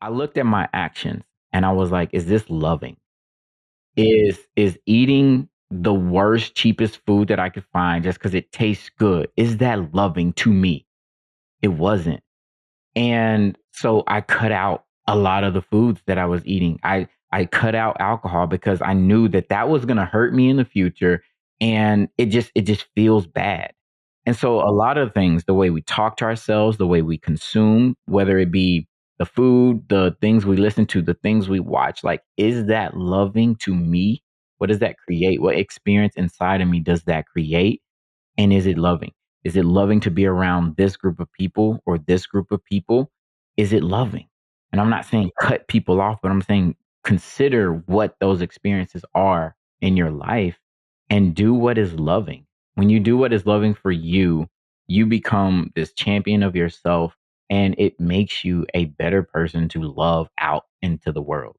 I looked at my actions and I was like, is this loving? Is eating the worst, cheapest food that I could find just because it tastes good, is that loving to me? It wasn't. And so I cut out a lot of the foods that I was eating. I cut out alcohol because I knew that that was gonna hurt me in the future, and it just feels bad. And so a lot of things, the way we talk to ourselves, the way we consume, whether it be the food, the things we listen to, the things we watch, like, is that loving to me? What does that create? What experience inside of me does that create? And is it loving? Is it loving to be around this group of people or this group of people? Is it loving? And I'm not saying cut people off, but I'm saying consider what those experiences are in your life and do what is loving. When you do what is loving for you, you become this champion of yourself and it makes you a better person to love out into the world.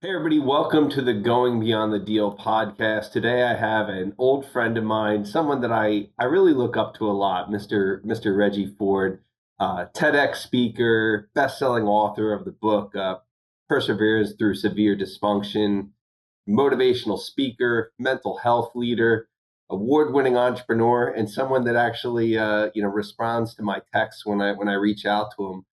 Hey everybody, welcome to the Going Beyond the Deal podcast. Today I have an old friend of mine, someone that I really look up to a lot, Mr. Reggie Ford, TEDx speaker, best-selling author of the book Perseverance Through Severe Dysfunction, motivational speaker, mental health leader, award-winning entrepreneur, and someone that actually responds to my texts when I reach out to him.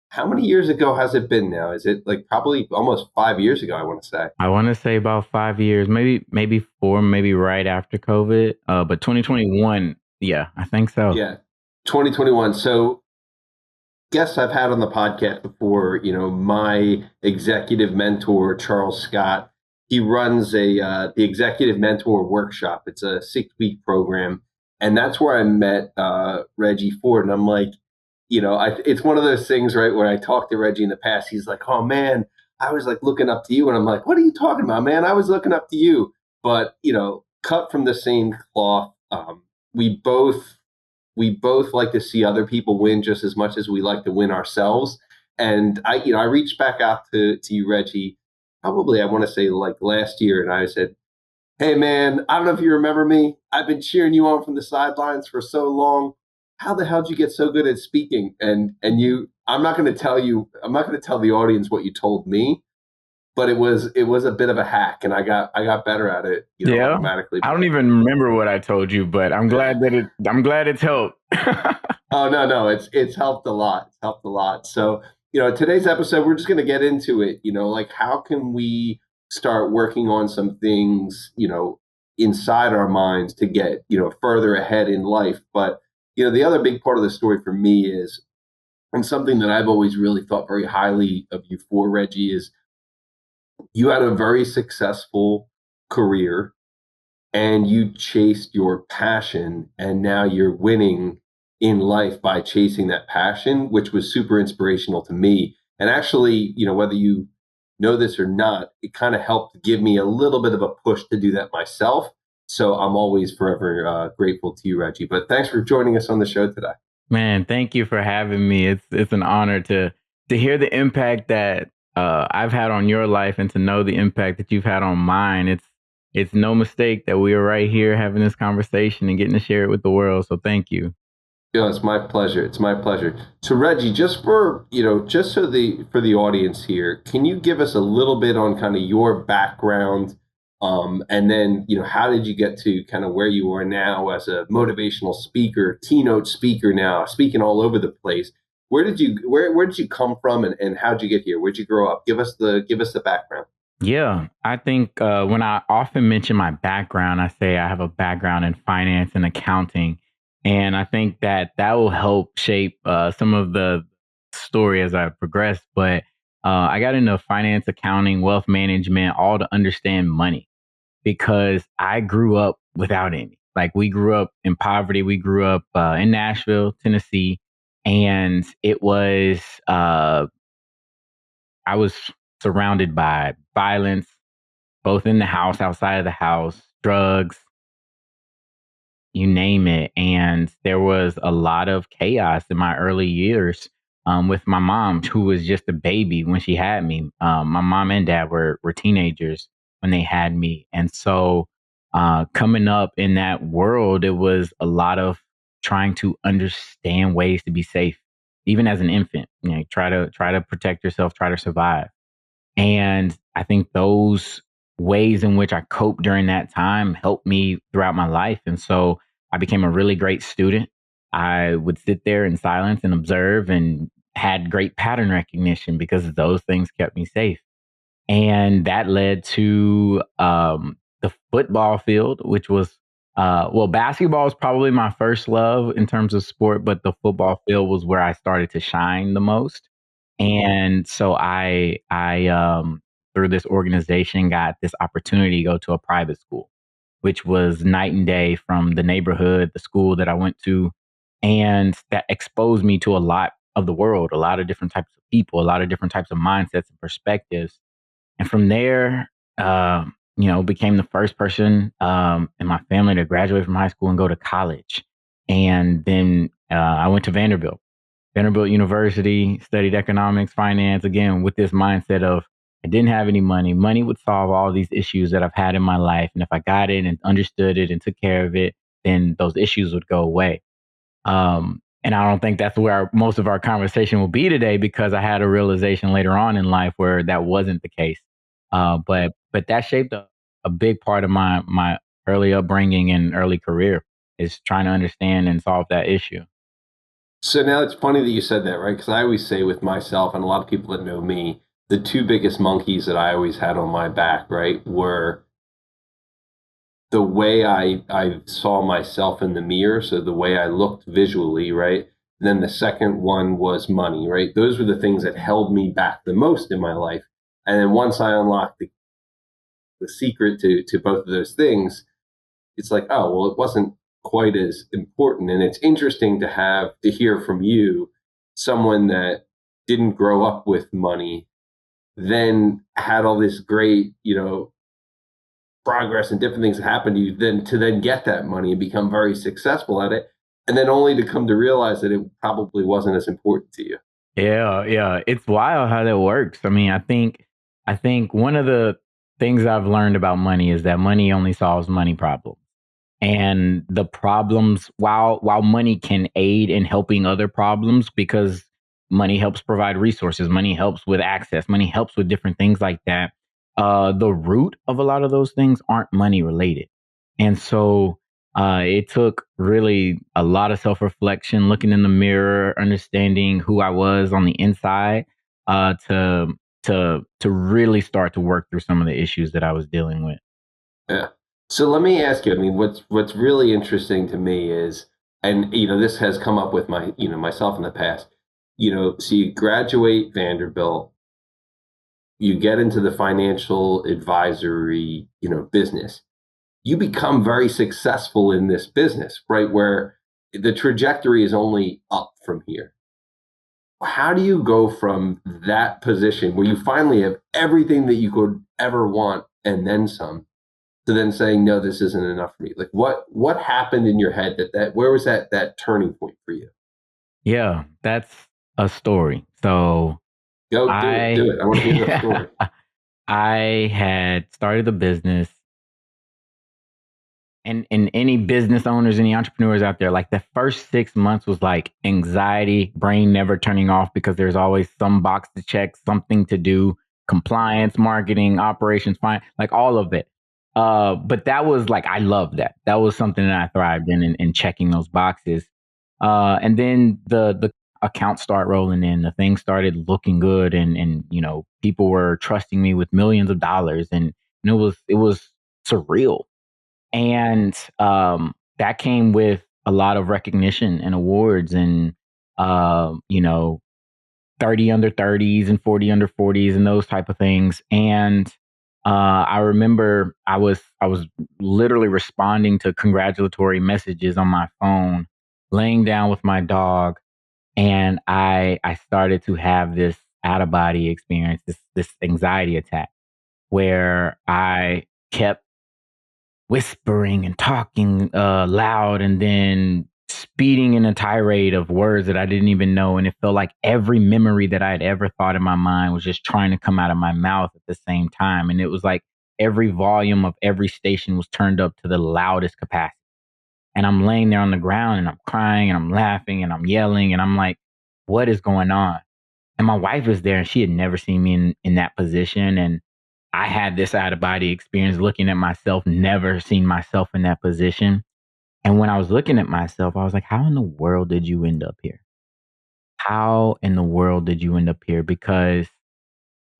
How many years ago has it been now? Is it like probably almost 5 years ago, I want to say. I want to say about 5 years, maybe four, maybe right after COVID. But 2021, yeah, I think so. Yeah, 2021. So guests I've had on the podcast before, my executive mentor, Charles Scott, he runs the executive mentor workshop. It's a 6-week program. And that's where I met Reggie Ford. And I'm like, it's one of those things, right? When I talked to Reggie in the past, he's like, oh man, I was like looking up to you. And I'm like, what are you talking about, man? I was looking up to you. But, cut from the same cloth. We both we both like to see other people win just as much as we like to win ourselves. And I reached back out to you, Reggie, probably I want to say like last year, and I said, hey man, I don't know if you remember me. I've been cheering you on from the sidelines for so long. How the hell did you get so good at speaking? And I'm not going to tell you, I'm not going to tell the audience what you told me, but it was a bit of a hack, and I got better at it, Yeah. automatically. I don't even remember what I told you, but I'm glad it's helped. Oh no, it's helped a lot. It's helped a lot. So, today's episode, we're just going to get into it. Like how can we start working on some things, inside our minds to get, further ahead in life. But, the other big part of the story for me is, and something that I've always really thought very highly of you for, Reggie, is you had a very successful career and you chased your passion, and now you're winning in life by chasing that passion, which was super inspirational to me. And actually, whether you know this or not, it kind of helped give me a little bit of a push to do that myself. So I'm always forever grateful to you, Reggie. But thanks for joining us on the show today. Man, thank you for having me. It's an honor to hear the impact that I've had on your life and to know the impact that you've had on mine. It's no mistake that we are right here having this conversation and getting to share it with the world. So thank you. Yeah, it's my pleasure. It's my pleasure. So Reggie, just for, just so for the audience here, can you give us a little bit on kind of your background, and then, how did you get to kind of where you are now as a motivational speaker, keynote speaker now, speaking all over the place? Where did you come from, and how'd you get here? Where'd you grow up? Give us the background. Yeah, I think when I often mention my background, I say I have a background in finance and accounting. And I think that that will help shape some of the story as I progress. But I got into finance, accounting, wealth management, all to understand money because I grew up without any. Like we grew up in poverty. We grew up in Nashville, Tennessee. And I was surrounded by violence, both in the house, outside of the house, drugs, you name it. And there was a lot of chaos in my early years with my mom, who was just a baby when she had me. My mom and dad were teenagers when they had me. And so coming up in that world, it was a lot of trying to understand ways to be safe, even as an infant. Try to protect yourself, try to survive. And I think those ways in which I coped during that time helped me throughout my life. And so I became a really great student. I would sit there in silence and observe and had great pattern recognition because those things kept me safe. And that led to the football field, which was, well, basketball was probably my first love in terms of sport, but the football field was where I started to shine the most. And so I through this organization got this opportunity to go to a private school, which was night and day from the neighborhood, the school that I went to. And that exposed me to a lot of the world, a lot of different types of people, a lot of different types of mindsets and perspectives. And from there, became the first person in my family to graduate from high school and go to college. And then I went to Vanderbilt University, studied economics, finance, again, with this mindset of I didn't have any money. Money would solve all these issues that I've had in my life. And if I got it and understood it and took care of it, then those issues would go away. And I don't think that's where most of our conversation will be today because I had a realization later on in life where that wasn't the case. But that shaped a big part of my early upbringing and early career is trying to understand and solve that issue. So now it's funny that you said that, right? Because I always say with myself and a lot of people that know me, the two biggest monkeys that I always had on my back, right, were the way I saw myself in the mirror, so the way I looked visually, right? And then the second one was money, right? Those were the things that held me back the most in my life. And then once I unlocked the secret to both of those things, it's like, oh, well, it wasn't quite as important. And it's interesting to hear from you, someone that didn't grow up with money, then had all this great, progress and different things that happen to you, then to then get that money and become very successful at it. And then only to come to realize that it probably wasn't as important to you. Yeah, yeah. It's wild how that works. I mean, I think one of the things I've learned about money is that money only solves money problems. And the problems, while money can aid in helping other problems because money helps provide resources, money helps with access, money helps with different things like that. The root of a lot of those things aren't money related. And so it took really a lot of self reflection, looking in the mirror, understanding who I was on the inside, to really start to work through some of the issues that I was dealing with. Yeah. So let me ask you. I mean, what's really interesting to me is, and this has come up with myself in the past. So you graduate Vanderbilt, you get into the financial advisory, business. You become very successful in this business, right? Where the trajectory is only up from here. How do you go from that position where you finally have everything that you could ever want and then some, to then saying, no, this isn't enough for me? Like what happened in your head where was that turning point for you? Yeah, that's a story. So Go do it. Do I it. I want to hear the story. I had started a business, and any business owners, any entrepreneurs out there, like the first 6 months was like anxiety, brain never turning off because there's always some box to check, something to do, compliance, marketing, operations, fine, like all of it. But that was like I loved that. That was something that I thrived in checking those boxes. And then the accounts start rolling in, the things started looking good, and people were trusting me with millions of dollars, and it was surreal. And that came with a lot of recognition and awards, and uh, you know 30 under 30s and 40 under 40s and those type of things. And I remember I was literally responding to congratulatory messages on my phone, laying down with my dog, and I started to have this out of body experience, this anxiety attack where I kept whispering and talking loud, and then speeding in a tirade of words that I didn't even know. And it felt like every memory that I had ever thought in my mind was just trying to come out of my mouth at the same time. And it was like every volume of every station was turned up to the loudest capacity. And I'm laying there on the ground and I'm crying and I'm laughing and I'm yelling and I'm like, what is going on? And my wife was there and she had never seen me in that position. And I had this out of body experience looking at myself, never seen myself in that position. And when I was looking at myself, I was like, how in the world did you end up here? How in the world did you end up here? Because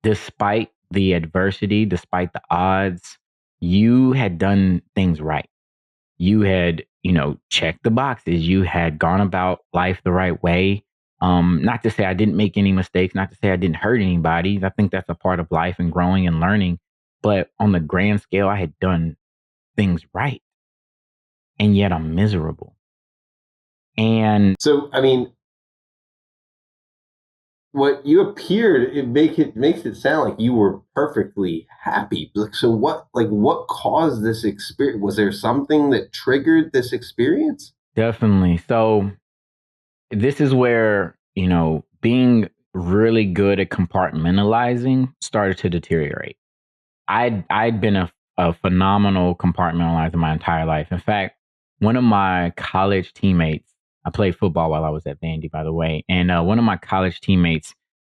despite the adversity, despite the odds, you had done things right. You had, checked the boxes. You had gone about life the right way. Not to say I didn't make any mistakes, not to say I didn't hurt anybody. I think that's a part of life and growing and learning. But on the grand scale, I had done things right. And yet I'm miserable. And So, I mean, what you appeared, it makes it sound like you were perfectly happy. Like, so what caused this experience? Was there something that triggered this experience? definitely. So this is where, being really good at compartmentalizing started to deteriorate. I'd been a phenomenal compartmentalizer my entire life. In fact, one of my college teammates, I played football while I was at Vandy, by the way, and one of my college teammates,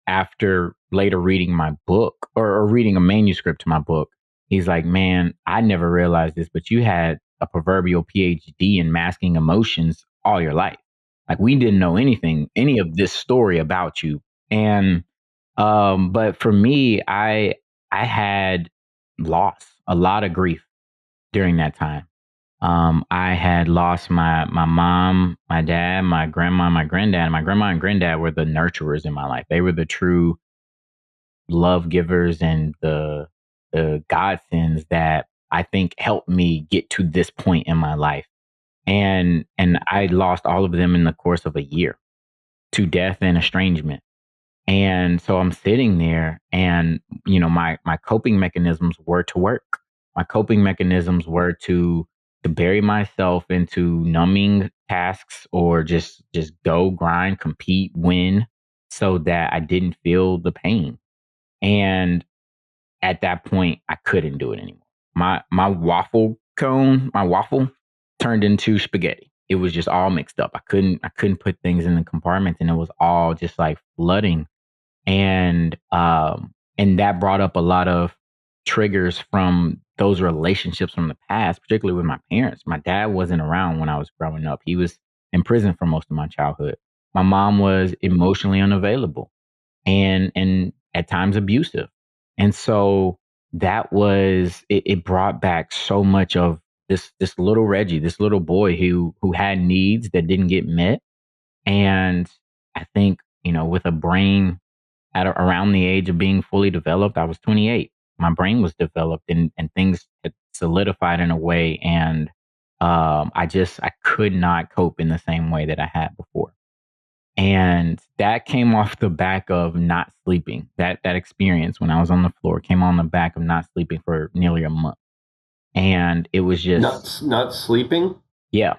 after later reading my book or reading a manuscript to my book, he's like, "Man, I never realized this, but you had a proverbial PhD in masking emotions all your life. Like we didn't know any of this story about you." And but for me, I had loss, a lot of grief during that time. I had lost my mom, my dad, my grandma, my granddad. My grandma and granddad were the nurturers in my life. They were the true love givers and the godsends that I think helped me get to this point in my life. And I lost all of them in the course of a year to death and estrangement. And so I'm sitting there and, my coping mechanisms were to work. My coping mechanisms were to bury myself into numbing tasks or just go grind, compete, win so that I didn't feel the pain. And at that point I couldn't do it anymore. My waffle turned into spaghetti. It was just all mixed up. I couldn't put things in the compartments and it was all just like flooding and that brought up a lot of triggers from those relationships from the past, particularly with my parents. My dad wasn't around when I was growing up. He was in prison for most of my childhood. My mom was emotionally unavailable and at times abusive. And so it brought back so much of this little Reggie, this little boy who had needs that didn't get met. And I think, with a brain around the age of being fully developed, I was 28. My brain was developed and things had solidified in a way. And I could not cope in the same way that I had before. And that came off the back of not sleeping. That experience when I was on the floor came on the back of not sleeping for nearly a month. And it was just, Not sleeping. yeah.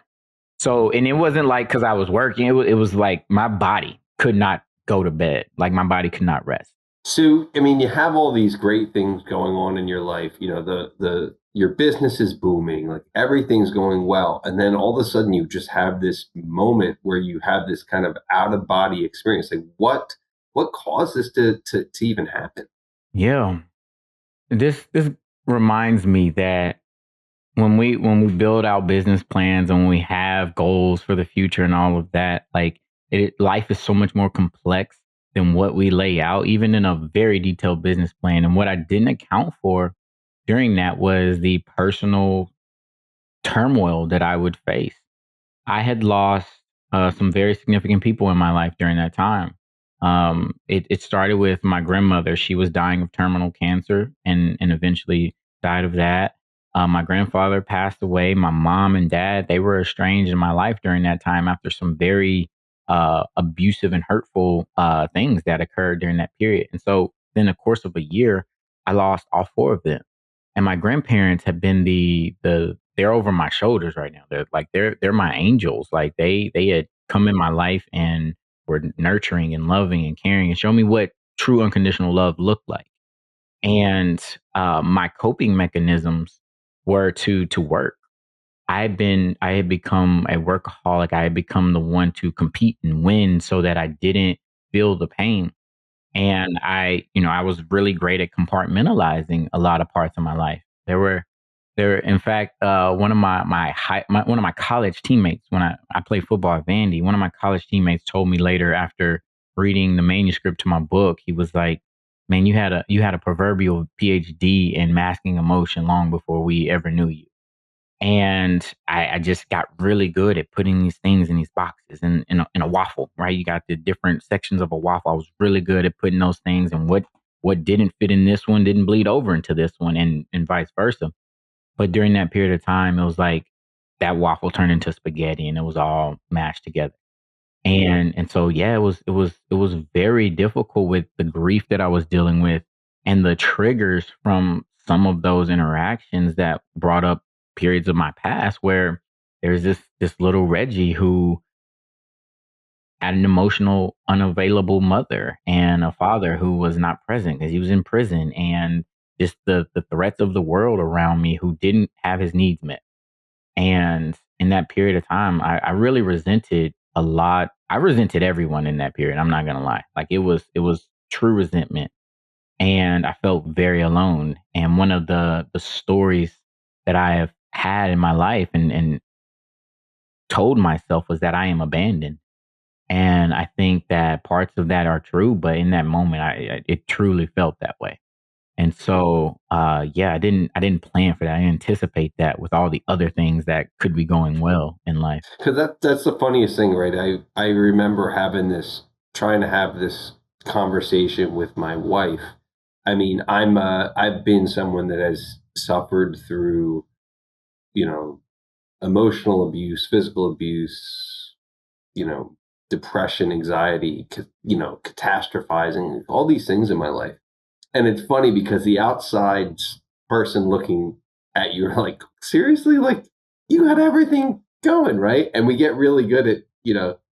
So, and it wasn't like because I was working, it was like my body could not go to bed. Like my body could not rest. So, I mean, you have all these great things going on in your life. You know, the your business is booming, like everything's going well, and then all of a sudden you just have this moment where you have this kind of out of body experience. Like, what caused this to even happen? Yeah. This reminds me that when we build our business plans and when we have goals for the future and all of that, like life is so much more complex than what we lay out, even in a very detailed business plan. And what I didn't account for during that was the personal turmoil that I would face. I had lost some very significant people in my life during that time. It started with my grandmother. She was dying of terminal cancer and eventually died of that. My grandfather passed away. My mom and dad, they were estranged in my life during that time after some very abusive and hurtful things that occurred during that period. And so, in the course of a year, I lost all four of them. And my grandparents have been they're over my shoulders right now. They're my angels. Like they had come in my life and were nurturing and loving and caring and show me what true unconditional love looked like. And my coping mechanisms were to work. I had become a workaholic. I had become the one to compete and win so that I didn't feel the pain. And I was really great at compartmentalizing a lot of parts of my life. In fact, one of one of my college teammates, when I played football at Vandy, one of my college teammates told me later after reading the manuscript to my book, he was like, "Man, you had a proverbial PhD in masking emotion long before we ever knew you." And I just got really good at putting these things in these boxes in a waffle, right? You got the different sections of a waffle. I was really good at putting those things, and what didn't fit in this one didn't bleed over into this one, and vice versa. But during that period of time, it was like that waffle turned into spaghetti and it was all mashed together. And so yeah, it was very difficult with the grief that I was dealing with and the triggers from some of those interactions that brought up periods of my past where there's this little Reggie who had an emotional unavailable mother and a father who was not present because he was in prison, and just the threats of the world around me who didn't have his needs met. And in that period of time, I really resented a lot. I resented everyone in that period. I'm not gonna lie. Like it was true resentment, and I felt very alone. And one of the stories that I have had in my life and told myself was that I am abandoned. And I think that parts of that are true, but in that moment, it truly felt that way. And so, yeah, I didn't plan for that. I didn't anticipate that with all the other things that could be going well in life. Because that's the funniest thing, right? I remember trying to have this conversation with my wife. I mean, I've been someone that has suffered through, you know, emotional abuse, physical abuse, depression, anxiety, catastrophizing, all these things in my life. And it's funny because the outside person looking at you are like, seriously, like you got everything going, right? And we get really good at,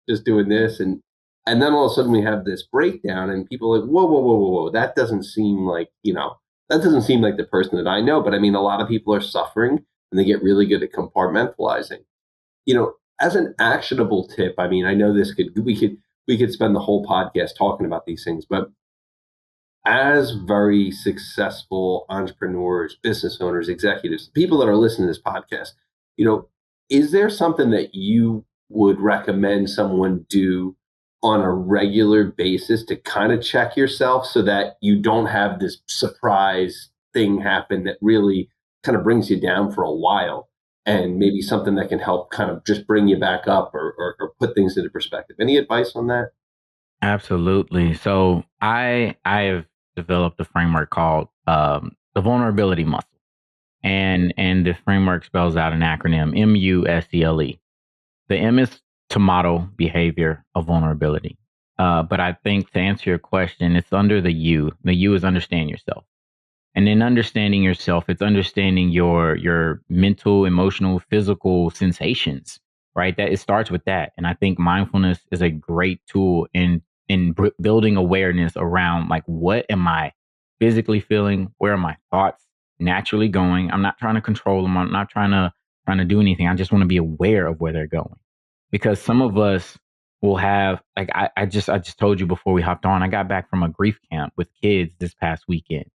just doing this, and then all of a sudden we have this breakdown and people are like, whoa, whoa, whoa, whoa, whoa. That doesn't seem like the person that I know. But I mean, a lot of people are suffering and they get really good at compartmentalizing. As an actionable tip, I mean, I know we could spend the whole podcast talking about these things, but as very successful entrepreneurs, business owners, executives, people that are listening to this podcast, you know, is there something that you would recommend someone do on a regular basis to kind of check yourself so that you don't have this surprise thing happen that really kind of brings you down for a while, and maybe something that can help kind of just bring you back up, or put things into perspective? Any advice on that? Absolutely. So I have developed a framework called the vulnerability muscle, and the framework spells out an acronym MUSCLE. The M is to model behavior of vulnerability. But I think to answer your question, it's under the U. The U is understand yourself. And in understanding yourself, it's understanding your mental, emotional, physical sensations, right? That it starts with that. And I think mindfulness is a great tool in building awareness around, like, what am I physically feeling? Where are my thoughts naturally going? I'm not trying to control them. I'm not trying to do anything. I just want to be aware of where they're going. Because some of us will have, like, I just told you before we hopped on, I got back from a grief camp with kids this past weekend,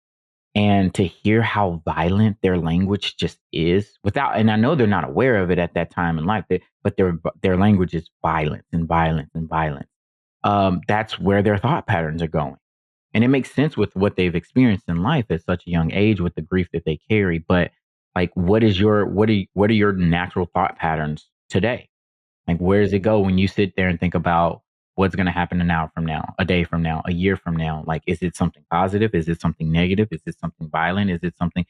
and to hear how violent their language just is, without, and I know they're not aware of it at that time in life, but their language is violence and violence and violence. That's where their thought patterns are going. And it makes sense with what they've experienced in life at such a young age with the grief that they carry. But like, what are your natural thought patterns today? Like, where does it go when you sit there and think about what's going to happen an hour from now, a day from now, a year from now? Like, is it something positive? Is it something negative? Is it something violent? Is it something,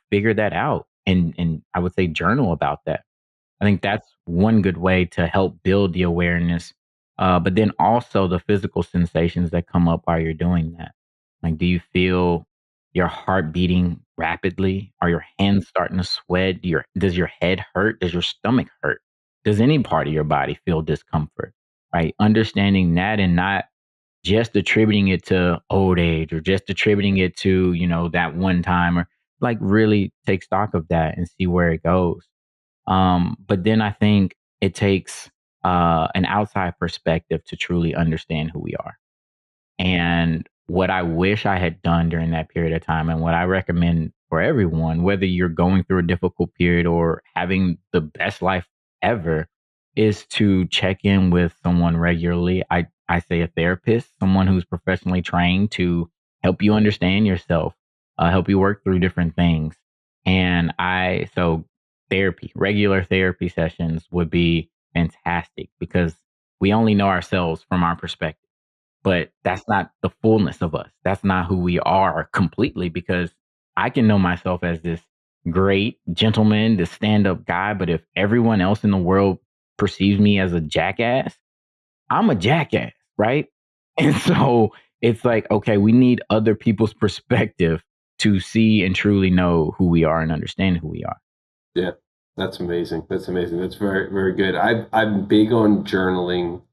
figure that out, and I would say journal about that. I think that's one good way to help build the awareness. But then also the physical sensations that come up while you're doing that. Like, do you feel your heart beating rapidly? Are your hands starting to sweat? Does your head hurt? Does your stomach hurt? Does any part of your body feel discomfort? Right? Understanding that, and not just attributing it to old age or just attributing it to, that one time, or like really take stock of that and see where it goes. But then I think it takes an outside perspective to truly understand who we are. And what I wish I had done during that period of time, and what I recommend for everyone, whether you're going through a difficult period or having the best life ever, is to check in with someone regularly. I say a therapist, someone who's professionally trained to help you understand yourself, help you work through different things. So therapy, regular therapy sessions would be fantastic because we only know ourselves from our perspective, but that's not the fullness of us. That's not who we are completely, because I can know myself as this great gentleman, this stand-up guy, but if everyone else in the world perceives me as a jackass, I'm a jackass, right? And so it's like, okay, we need other people's perspective to see and truly know who we are and understand who we are. Yeah, that's amazing. That's amazing. That's very, very good. I'm big on journaling,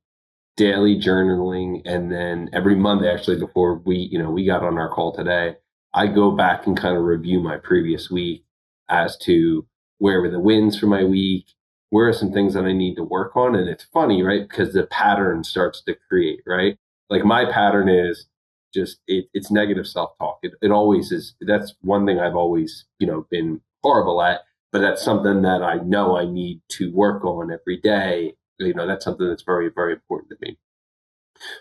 daily journaling, and then every Monday, actually, before we got on our call today, I go back and kind of review my previous week as to where were the wins for my week, where are some things that I need to work on. And it's funny, right? Because the pattern starts to create, right? Like my pattern is just it's negative self-talk. It always is. That's one thing I've always, been horrible at, but that's something that I know I need to work on every day. That's something that's very, very important to me.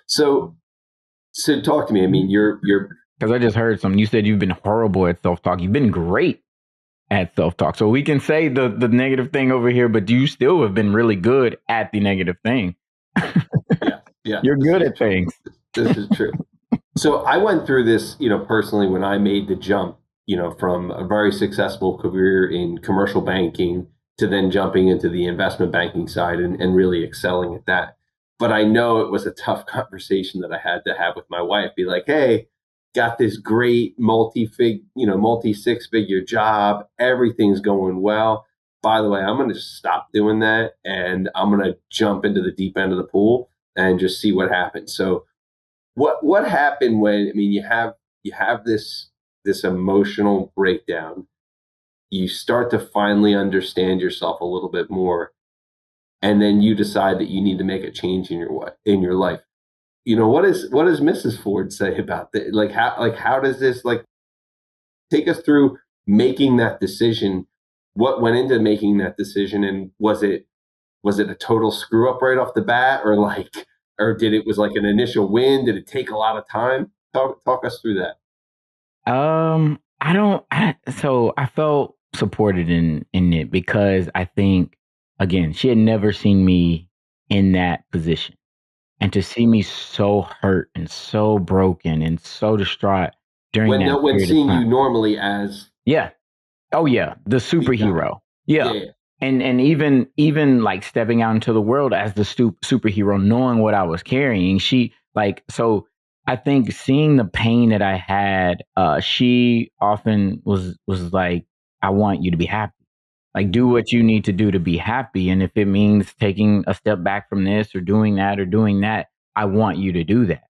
So, so talk to me. I mean, you're Because I just heard something. You said you've been horrible at self-talk. You've been great at self-talk. So we can say the negative thing over here, but you still have been really good at the negative thing. yeah, yeah. You're good at things. This is true. So I went through this, personally when I made the jump, from a very successful career in commercial banking to then jumping into the investment banking side and really excelling at that. But I know it was a tough conversation that I had to have with my wife. Be like, hey, got this great multi six figure job. Everything's going well. By the way, I'm going to stop doing that and I'm going to jump into the deep end of the pool and just see what happens. So what happened when, I mean, you have this emotional breakdown, you start to finally understand yourself a little bit more, and then you decide that you need to make a change in your life. What does Mrs. Ford say about that? How does this, take us through making that decision? What went into making that decision, and was it a total screw up right off the bat, or did it was like an initial win? Did it take a lot of time? Talk us through that. I don't. So I felt supported in it because I think, again, she had never seen me in that position, and to see me so hurt and so broken and so distraught during When that no when period of seeing you time. normally as Yeah. Oh yeah, the the guy. superhero. Yeah. Yeah, And even like stepping out into the world as the superhero, knowing what I was carrying, so I think seeing the pain that I had, she often was like, I want you to be happy. Like, do what you need to do to be happy. And if it means taking a step back from this or doing that, I want you to do that.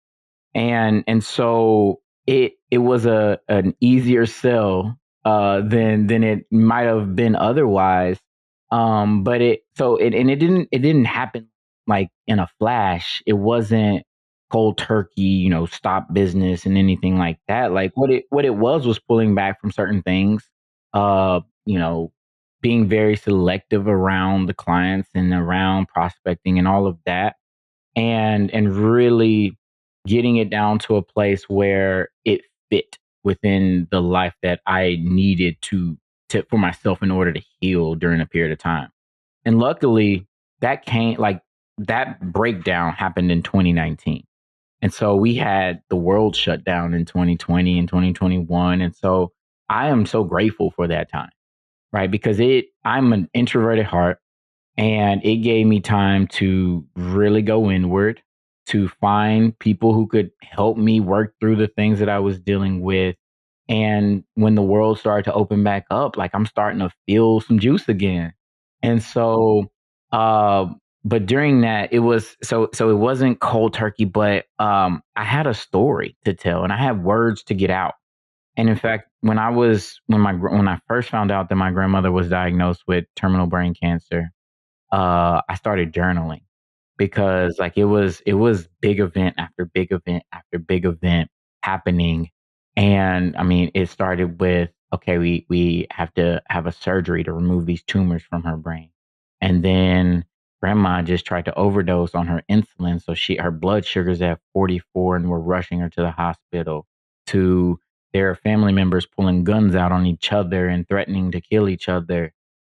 And so it was an easier sell than it might have been otherwise. But it didn't happen like in a flash. It wasn't cold turkey, stop business and anything like that. Like what it was pulling back from certain things. Uh, you know, being very selective around the clients and around prospecting and all of that, and really getting it down to a place where it fit within the life that I needed to for myself in order to heal during a period of time. And luckily, that breakdown happened in 2019. And so we had the world shut down in 2020 and 2021. And so I am so grateful for that time, right? Because I'm an introverted heart, and it gave me time to really go inward, to find people who could help me work through the things that I was dealing with. And when the world started to open back up, like I'm starting to feel some juice again. And so, uh, but during that, it was so it wasn't cold turkey, but I had a story to tell and I had words to get out. And in fact, when I first found out that my grandmother was diagnosed with terminal brain cancer, I started journaling because like it was big event after big event after big event happening. And I mean, it started with, okay, we have to have a surgery to remove these tumors from her brain. And then grandma just tried to overdose on her insulin. So her blood sugar's at 44 and we're rushing her to the hospital. To their family members pulling guns out on each other and threatening to kill each other.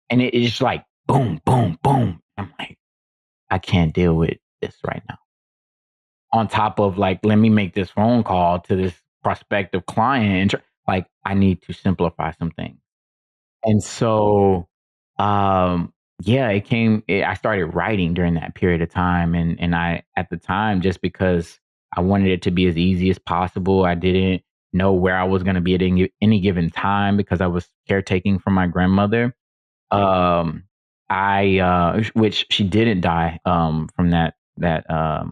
And it's just like boom, boom, boom. I'm like, I can't deal with this right now. On top of like, let me make this phone call to this prospective client and like, I need to simplify some things. And so, yeah, I started writing during that period of time. And at the time, just because I wanted it to be as easy as possible, I didn't know where I was going to be at any given time because I was caretaking for my grandmother. Um, which she didn't die, from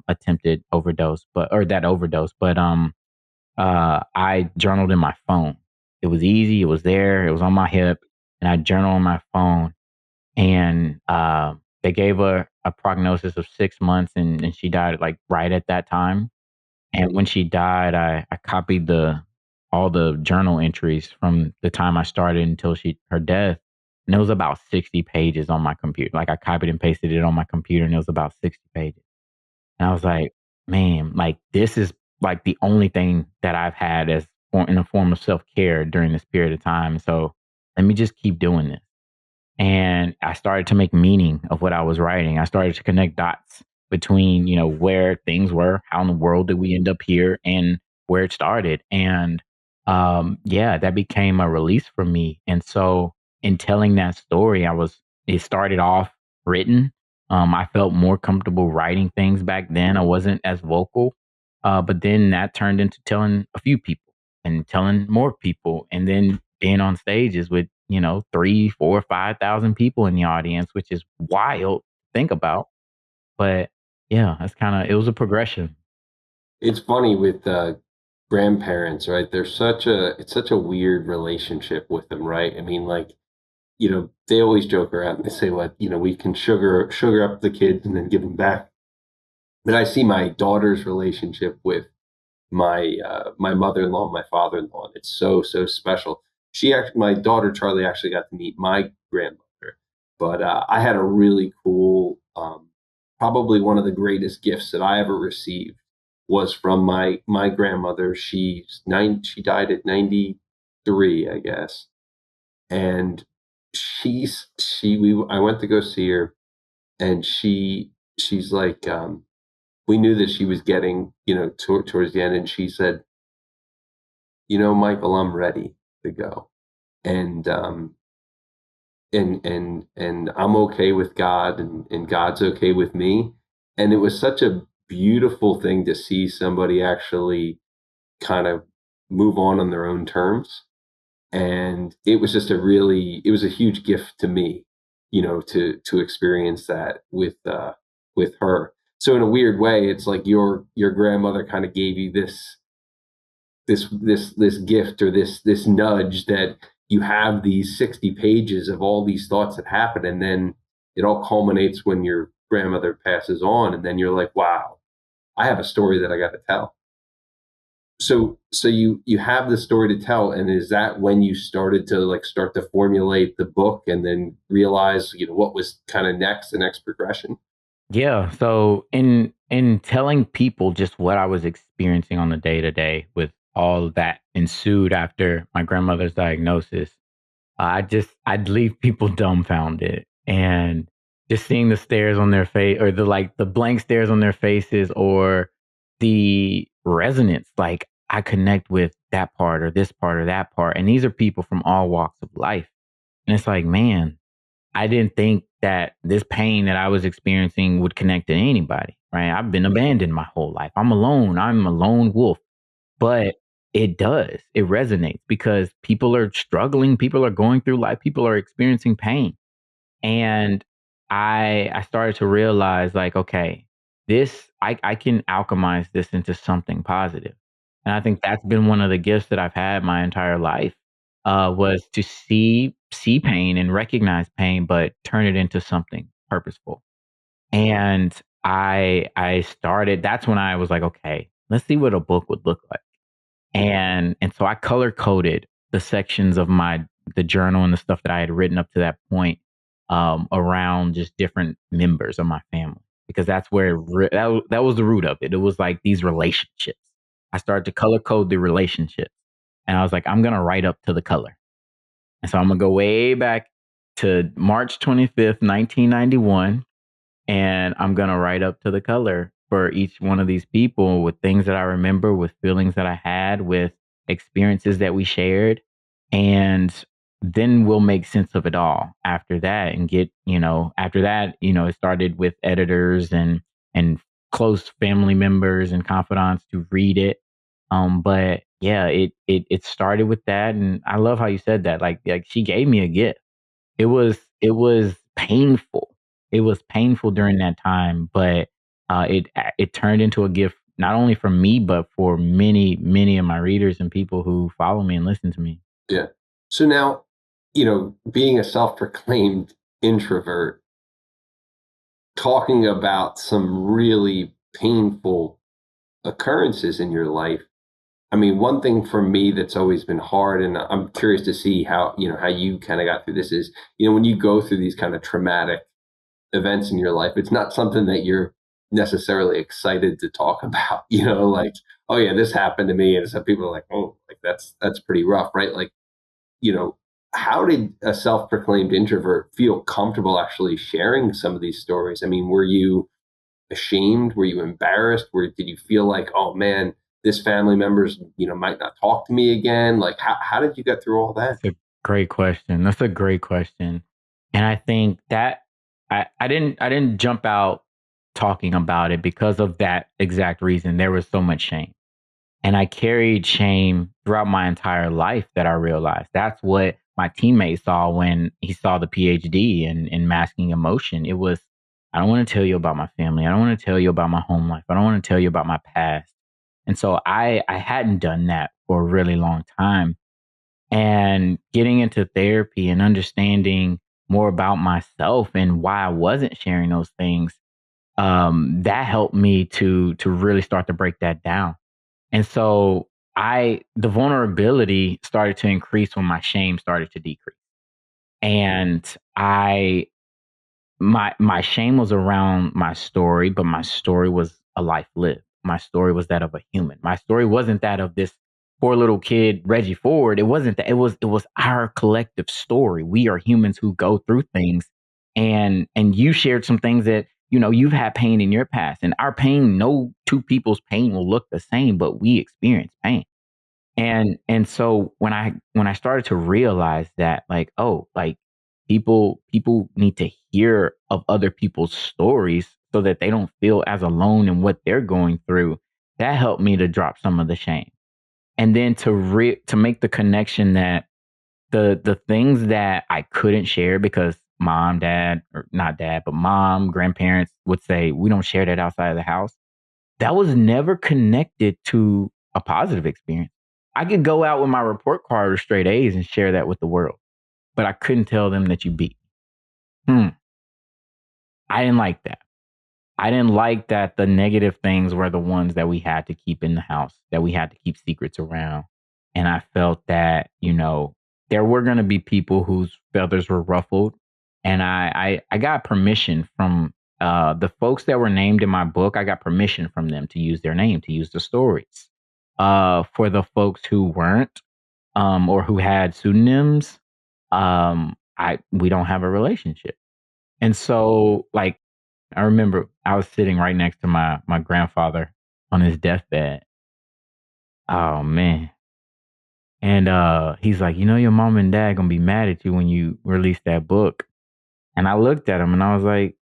attempted overdose, that overdose, but, I journaled in my phone. It was easy, it was there, it was on my hip, and I journal on my phone, and, they gave her a prognosis of 6 months, and she died, like, right at that time. And when she died, I copied all the journal entries from the time I started until her death, and it was about 60 pages on my computer. Like, I copied and pasted it on my computer, and it was about 60 pages. And I was like, "Man, like, this is, like, the only thing that I've had in a form of self-care during this period of time, so let me just keep doing this." And I started to make meaning of what I was writing. I started to connect dots between, where things were, how in the world did we end up here, and where it started. And yeah, that became a release for me. And so, in telling that story, it started off written. I felt more comfortable writing things back then. I wasn't as vocal, but then that turned into telling a few people and telling more people, and then being on stages with, 3, 4, 5,000 people in the audience, which is wild to think about. But yeah, it was a progression. It's funny with grandparents, right? It's such a weird relationship with them, right? I mean, like, they always joke around and they say, "What, we can sugar up the kids and then give them back." But I see my daughter's relationship with my mother-in-law, and my father-in-law, and it's so special. My daughter Charlie actually got to meet my grandmother, but I had a really cool, probably one of the greatest gifts that I ever received was from my grandmother. She died at 93, I guess, and I went to go see her, and she's like, we knew that she was getting, towards the end, and she said, Michael, I'm ready to go. And and I'm okay with God, and God's okay with me. And it was such a beautiful thing to see somebody actually kind of move on their own terms. And it was just it was a huge gift to me, to experience that with her. So in a weird way, it's like your grandmother kind of gave you this gift, or this nudge, that you have these 60 pages of all these thoughts that happen, and then it all culminates when your grandmother passes on, and then you're like, wow, I have a story that I got to tell. So you have the story to tell, and is that when you started to formulate the book, and then realize, what was kind of the next progression? Yeah. So in telling people just what I was experiencing on the day to day with all that ensued after my grandmother's diagnosis, I'd leave people dumbfounded, and just seeing the stares on their face, or the blank stares on their faces, or the resonance, like I connect with that part or this part or that part. And these are people from all walks of life. And it's like, man, I didn't think that this pain that I was experiencing would connect to anybody, right? I've been abandoned my whole life. I'm alone. I'm a lone wolf. But it does. It resonates because people are struggling, people are going through life, people are experiencing pain. And I started to realize like, okay, this I can alchemize this into something positive. And I think that's been one of the gifts that I've had my entire life, was to see pain and recognize pain, but turn it into something purposeful. And I started that's when I was like, okay, let's see what a book would look like. And so I color coded the sections of the journal and the stuff that I had written up to that point, around just different members of my family, because that's where that was the root of it. It was like these relationships. I started to color code the relationships, and I was like, I'm gonna write up to the color. And so I'm gonna go way back to March 25th, 1991, and I'm gonna write up to the color for each one of these people with things that I remember, with feelings that I had, with experiences that we shared. And then we'll make sense of it all after that and after that, it started with editors and close family members and confidants to read it. But yeah, it started with that. And I love how you said that. Like she gave me a gift. It was painful. It was painful during that time, but, it turned into a gift not only for me, but for many, many of my readers and people who follow me and listen to me. Yeah. So now, being a self-proclaimed introvert, talking about some really painful occurrences in your life. I mean, one thing for me that's always been hard, and I'm curious to see how you kind of got through this is, when you go through these kind of traumatic events in your life, it's not something that you're necessarily excited to talk about, like, oh yeah, this happened to me. And some people are like, oh, like that's pretty rough, right? Like, you know, how did a self-proclaimed introvert feel comfortable actually sharing some of these stories? I mean, were you ashamed? Were you embarrassed? Did you feel like, oh man, this family members, might not talk to me again? Like, how did you get through all that? That's a great question. That's a great question. And I think that I didn't jump out talking about it because of that exact reason. There was so much shame. And I carried shame throughout my entire life that I realized. That's what my teammate saw when he saw the PhD in masking emotion. It was, I don't want to tell you about my family. I don't want to tell you about my home life. I don't want to tell you about my past. And so I hadn't done that for a really long time. And getting into therapy and understanding more about myself and why I wasn't sharing those things, that helped me to really start to break that down. And so the vulnerability started to increase when my shame started to decrease. And my shame was around my story, but my story was a life lived. My story was that of a human. My story wasn't that of this poor little kid, Reggie Ford. It wasn't that. It was our collective story. We are humans who go through things. And you shared some things that, you've had pain in your past. And our pain, no two people's pain will look the same, but we experience pain. And so when I started to realize that, like, oh, like people need to hear of other people's stories so that they don't feel as alone in what they're going through, that helped me to drop some of the shame. And then to make the connection that the things that I couldn't share because mom, dad, or not dad, but mom, grandparents would say, we don't share that outside of the house. That was never connected to a positive experience. I could go out with my report card or straight A's and share that with the world, but I couldn't tell them that you beat. Hmm. I didn't like that. I didn't like that the negative things were the ones that we had to keep in the house, that we had to keep secrets around. And I felt that, there were going to be people whose feathers were ruffled. And I got permission from the folks that were named in my book. I got permission from them to use their name, to use the stories. For the folks who weren't, or who had pseudonyms, we don't have a relationship. And so, like, I remember I was sitting right next to my grandfather on his deathbed. Oh man. And he's like, your mom and dad gonna be mad at you when you release that book. And I looked at him and I was like,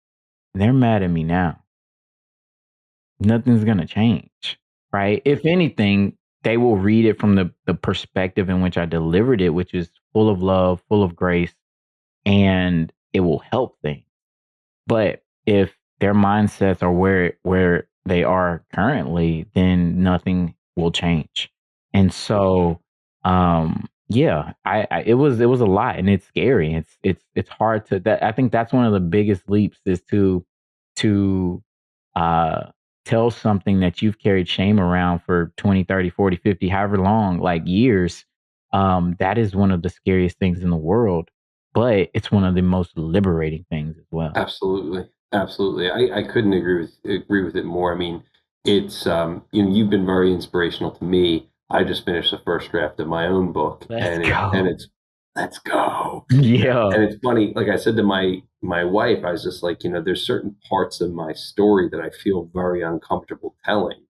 they're mad at me now. Nothing's gonna change. Right. If anything, they will read it from the perspective in which I delivered it, which is full of love, full of grace, and it will help things. But if their mindsets are where they are currently, then nothing will change. And so, yeah, it was a lot, and it's scary. It's hard to that. I think that's one of the biggest leaps is to uh tell something that you've carried shame around for 20, 30, 40, 50, however long, like years. That is one of the scariest things in the world, but it's one of the most liberating things as well. Absolutely, absolutely. I couldn't agree with it more. I mean, it's you've been very inspirational to me. I just finished the first draft of my own book, Let's and go. it's let's go. Yeah. And it's funny, like I said to my wife, I was just like, there's certain parts of my story that I feel very uncomfortable telling,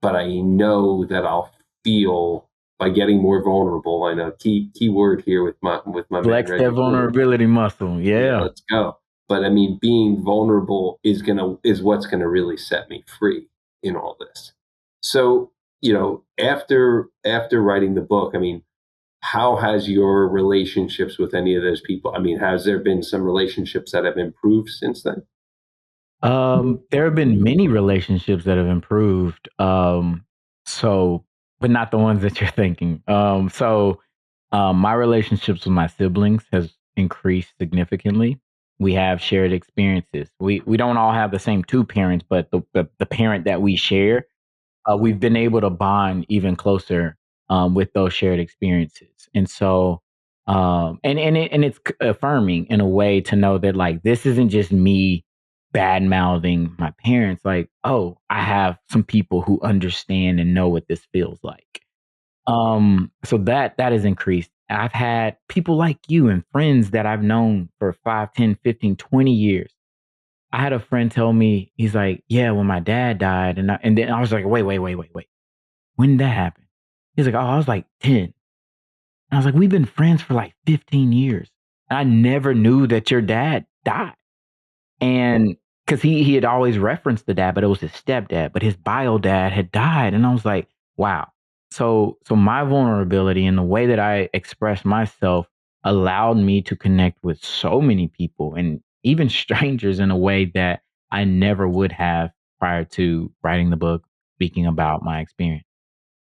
but I know that I'll feel by getting more vulnerable. I know key word here with my man Flex that Reggie Ford. vulnerability muscle. Yeah, Yeah. let's go. But I mean, being vulnerable is what's gonna really set me free in all this. So, after writing the book, I mean, how has your relationships with any of those people? I mean, has there been some relationships that have improved since then? There have been many relationships that have improved. So, but not the ones that you're thinking. My relationships with my siblings has increased significantly. We have shared experiences. We don't all have the same two parents, but the parent that we share, we've been able to bond even closer with those shared experiences. And so, and it's affirming in a way to know that like this isn't just me bad mouthing my parents. Like, oh, I have some people who understand and know what this feels like. So that has increased. I've had people like you and friends that I've known for 5, 10, 15, 20 years. I had a friend tell me, he's like, yeah, when my dad died, and then I was like, wait. When did that happen? He's like, oh, I was like 10. And I was like, we've been friends for like 15 years. I never knew that your dad died. And because he had always referenced the dad, but it was his stepdad, but his bio dad had died. And I was like, wow. So my vulnerability and the way that I express myself allowed me to connect with so many people and even strangers in a way that I never would have prior to writing the book, speaking about my experience.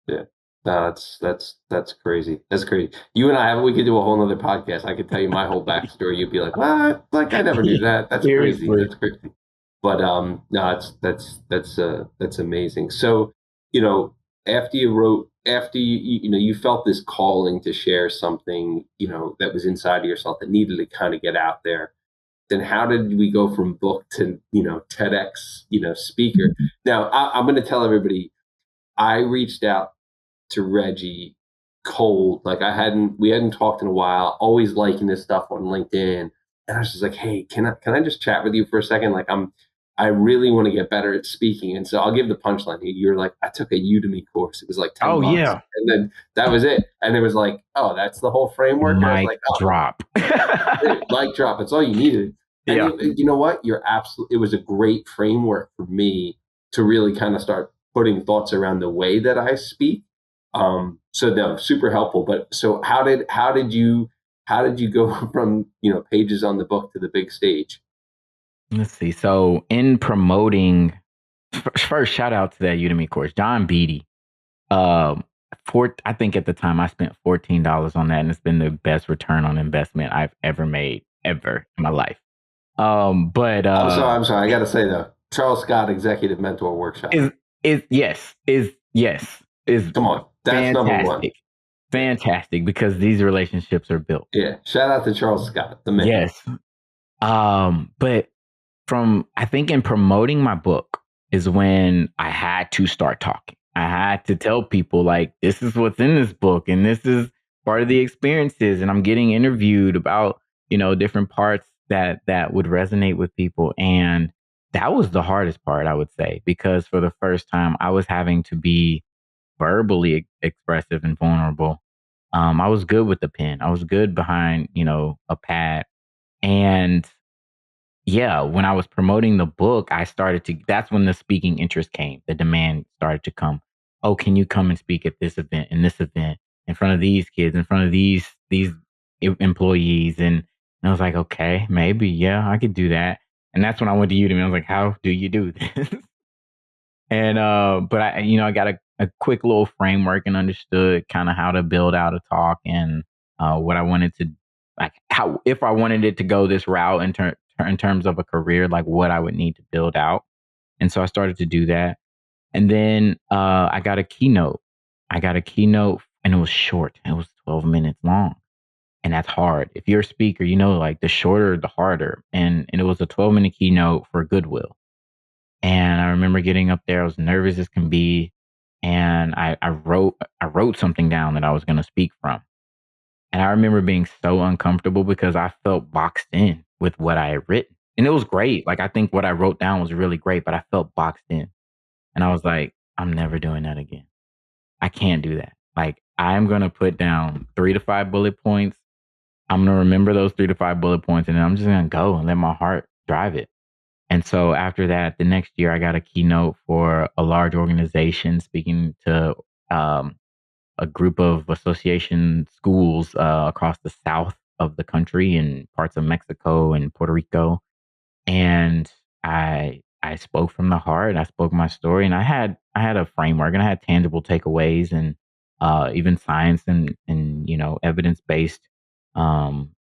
Yeah. No, that's crazy. That's crazy. You and I, we could do a whole nother podcast. I could tell you my whole backstory. You'd be like, "What? Like I never knew that. That's crazy. Seriously. That's crazy." But no, that's amazing. So, you know, after you felt this calling to share something, that was inside of yourself that needed to kind of get out there. Then how did we go from book to TEDx speaker? Now I'm going to tell everybody I reached out to Reggie cold. Like we hadn't talked in a while, always liking this stuff on LinkedIn. And I was just like, hey, can I just chat with you for a second? Like I really want to get better at speaking. And so I'll give the punchline. You're like, I took a Udemy course. It was like 10 Oh bucks. yeah. And then that was it. And it was like, oh, that's the whole framework. And I was Mic like, oh, drop. dude, mic drop. It's all you needed. And Yeah. you know what? It was a great framework for me to really kind of start putting thoughts around the way that I speak. So no, super helpful. But so how did you go from, pages on the book to the big stage? Let's see. So in promoting, first shout out to that Udemy course, John Beatty. Um, I think at the time I spent $14 on that, and it's been the best return on investment I've ever made ever in my life. But I'm sorry. I got to say though, Charles Scott Executive Mentor Workshop. is is Come on, that's number one. fantastic, Yeah, fantastic because these relationships are built. yeah. Shout out to Charles Scott, the man. Yes. But from I think in promoting my book is when I had to start talking. I had to tell people like this is what's in this book and this is part of the experiences and I'm getting interviewed about, different parts that would resonate with people and that was the hardest part I would say because for the first time I was having to be verbally expressive and vulnerable. I was good with the pen. I was good behind, a pad and yeah, when I was promoting the book, that's when the speaking interest came. The demand started to come. Oh, can you come and speak at this event and this event in front of these kids, in front of these employees? And I was like, okay, maybe, yeah, I could do that. And that's when I went to Udemy. I was like, how do you do this? And but I got a quick little framework and understood kind of how to build out a talk and what I wanted to, like, how, if I wanted it to go this route in terms of a career, like what I would need to build out. And so I started to do that. And then I got a keynote. I got a keynote and it was short. It was 12 minutes long. And that's hard. If you're a speaker, like the shorter, the harder. And it was a 12-minute keynote for Goodwill. And I remember getting up there, I was nervous as can be. And I wrote something down that I was going to speak from. And I remember being so uncomfortable because I felt boxed in with what I had written. And it was great. Like, I think what I wrote down was really great, but I felt boxed in. And I was like, I'm never doing that again. I can't do that. Like, I'm going to put down 3 to 5 bullet points. I'm going to remember those 3 to 5 bullet points, and then I'm just going to go and let my heart drive it. And so after that, the next year, I got a keynote for a large organization speaking to um, a group of association schools across the south of the country and parts of Mexico and Puerto Rico. And I spoke from the heart. I spoke my story, and I had a framework, and I had tangible takeaways, and even science and evidence based um,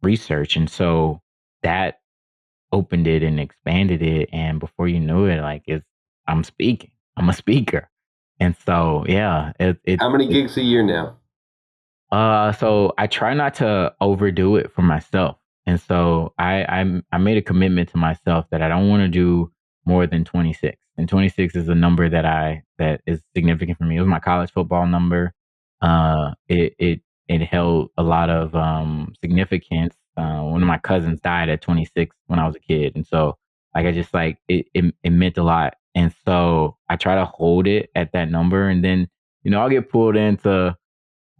research. And so that opened it and expanded it, and before you knew it, like, I'm speaking. I'm a speaker. And so, yeah, How many gigs a year now? so I try not to overdo it for myself. And so I made a commitment to myself that I don't want to do more than 26. And 26 is a number that is significant for me. It was my college football number. It held a lot of significance. One of my cousins died at 26 when I was a kid. And so, like, I just, like, it meant a lot. And so I try to hold it at that number, and then, I'll get pulled into,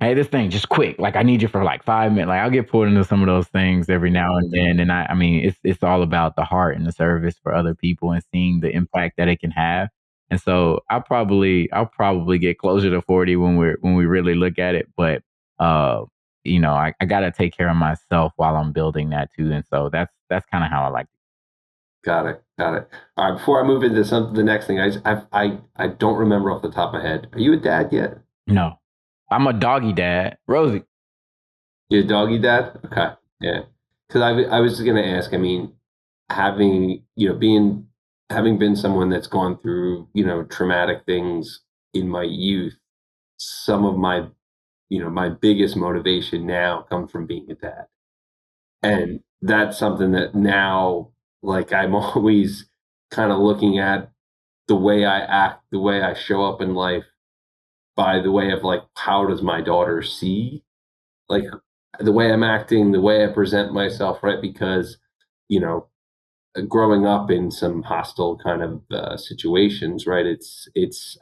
hey, this thing just quick. Like, I need you for like 5 minutes. Like, I'll get pulled into some of those things every now and then. And I mean, it's all about the heart and the service for other people and seeing the impact that it can have. And so I'll probably get closer to 40 when we really look at it. But I gotta take care of myself while I'm building that too. And so that's kind of how I like it. Got it. Got it. All right. Before I move into the next thing, I don't remember off the top of my head. Are you a dad yet? No, I'm a doggy dad. Rosie. You're a doggy dad? Okay. Yeah. Because I was just gonna ask. I mean, having being having been someone that's gone through traumatic things in my youth, some of my biggest motivation now comes from being a dad. And that's something that now, like, I'm always kind of looking at the way I act, the way I show up in life by the way of, like, how does my daughter see, like, the way I'm acting, the way I present myself, right? Because, you know, growing up in some hostile kind of situations, right?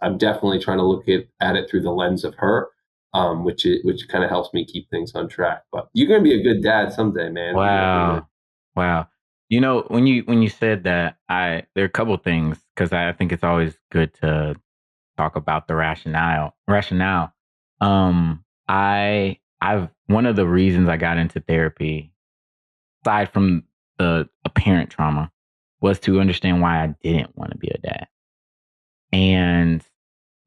I'm definitely trying to look at it through the lens of her, which kind of helps me keep things on track. But you're gonna be a good dad someday, man. Wow. Wow. When you said that, there are a couple things, because I think it's always good to talk about the rationale. I've one of the reasons I got into therapy, aside from the apparent trauma, was to understand why I didn't want to be a dad. And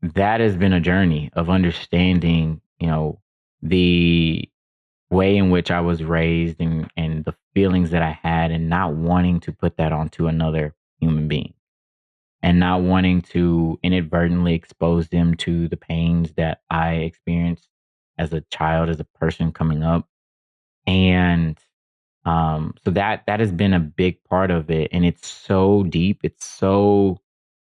that has been a journey of understanding, the way in which I was raised, and the feelings that I had, and not wanting to put that onto another human being, and not wanting to inadvertently expose them to the pains that I experienced as a child, as a person coming up. And so that has been a big part of it, and it's so deep. It's so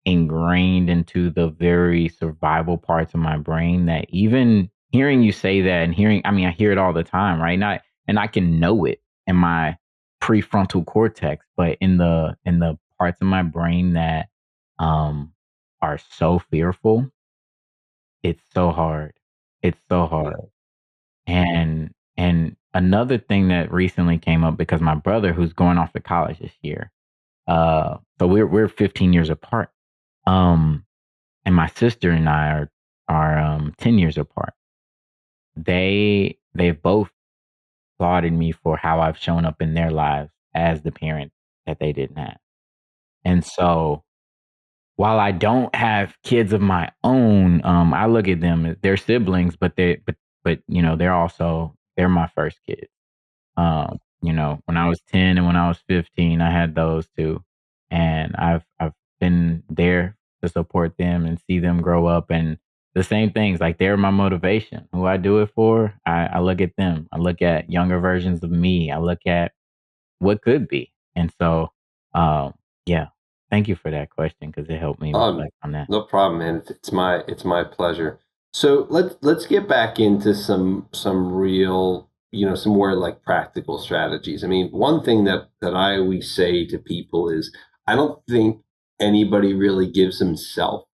ingrained into the very survival parts of my brain that even hearing you say that, and I mean, I hear it all the time, right? And I can know it in my prefrontal cortex, but in the parts of my brain that um are so fearful, it's so hard. It's so hard. And another thing that recently came up, because my brother, who's going off to college this year, so we're 15 years apart. Um, and my sister and I are 10 years apart. They've both applauded me for how I've shown up in their lives as the parent that they didn't have. And so while I don't have kids of my own, I look at them as they're siblings, but they're my first kids. When I was 10 and when I was 15, I had those 2, and I've been there to support them and see them grow up, and the same things, like, they're my motivation. Who I do it for, I look at them. I look at younger versions of me. I look at what could be. And so, um, yeah, thank you for that question because it helped me reflect on that. No problem, man. It's my pleasure. So let's get back into some real, some more like practical strategies. I mean, one thing that I always say to people is I don't think anybody really gives himself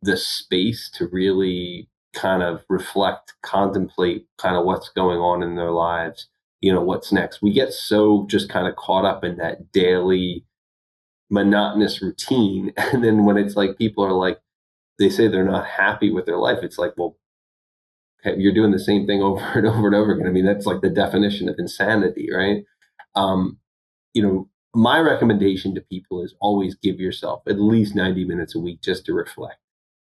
the space to really kind of reflect, contemplate kind of what's going on in their lives, what's next. We get so just kind of caught up in that daily monotonous routine. And then when it's like people are like, they say they're not happy with their life, it's like, well, okay, you're doing the same thing over and over and over again. I mean, that's like the definition of insanity, right? Um, my recommendation to people is always give yourself at least 90 minutes a week just to reflect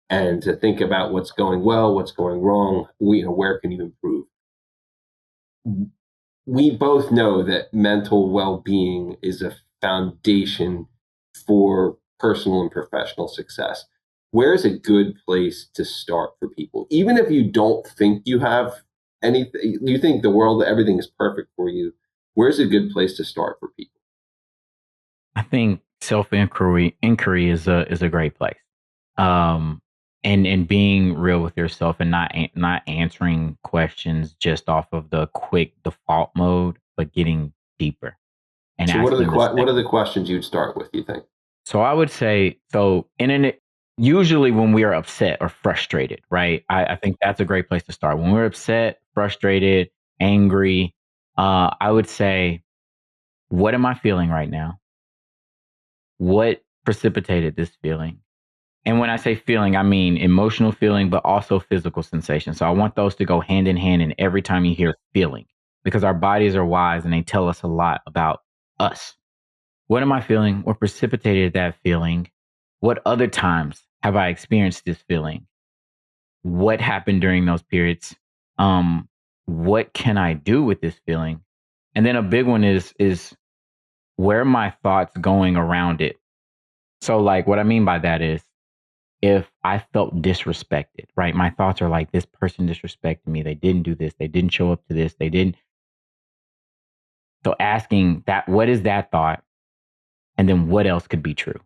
and to think about what's going well, what's going wrong, where can you improve. We both know that mental well-being is a foundation for personal and professional success. Where's a good place to start for people? Even if you don't think you have anything, you think the world, everything is perfect for you, where's a good place to start for people? I think self inquiry is a great place. Um, and being real with yourself and not answering questions just off of the quick default mode, but getting deeper and So what are the asking the what second. are the questions you'd start with, you think? So I would say, usually when we are upset or frustrated, right? I think that's a great place to start. When we're upset, frustrated, angry, I would say, what am I feeling right now? What precipitated this feeling? And when I say feeling, I mean emotional feeling, but also physical sensation. So I want those to go hand in hand. And every time you hear feeling, because our bodies are wise and they tell us a lot about us. What am I feeling? What precipitated that feeling? What other times have I experienced this feeling? What happened during those periods? Um, what can I do with this feeling? And then a big one is where are my thoughts going around it? So like what I mean by that is if I felt disrespected, right? My thoughts are like, this person disrespected me. They didn't do this. They didn't show up to this. They didn't. So asking that, what is that thought? And then what else could be true?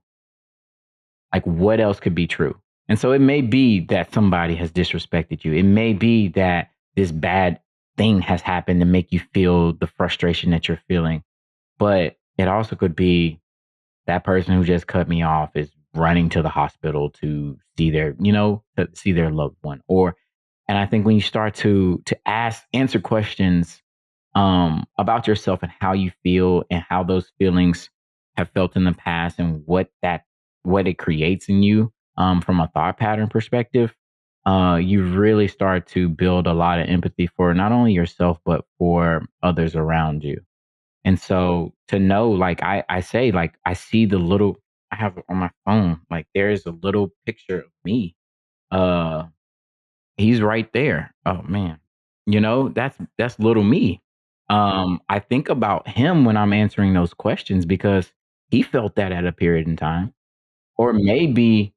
Like, what else could be true? And so it may be that somebody has disrespected you. It may be that this bad thing has happened to make you feel the frustration that you're feeling. But it also could be that person who just cut me off is running to the hospital to see their loved one. And I think when you start to answer questions about yourself and how you feel and how those feelings have felt in the past and what it creates in you from a thought pattern perspective, you really start to build a lot of empathy for not only yourself but for others around you. And so to know, like I say, like I see the little I have on my phone, like there's a little picture of me. Uh He's right there. Oh man. That's little me. I think about him when I'm answering those questions because he felt that at a period in time. Or maybe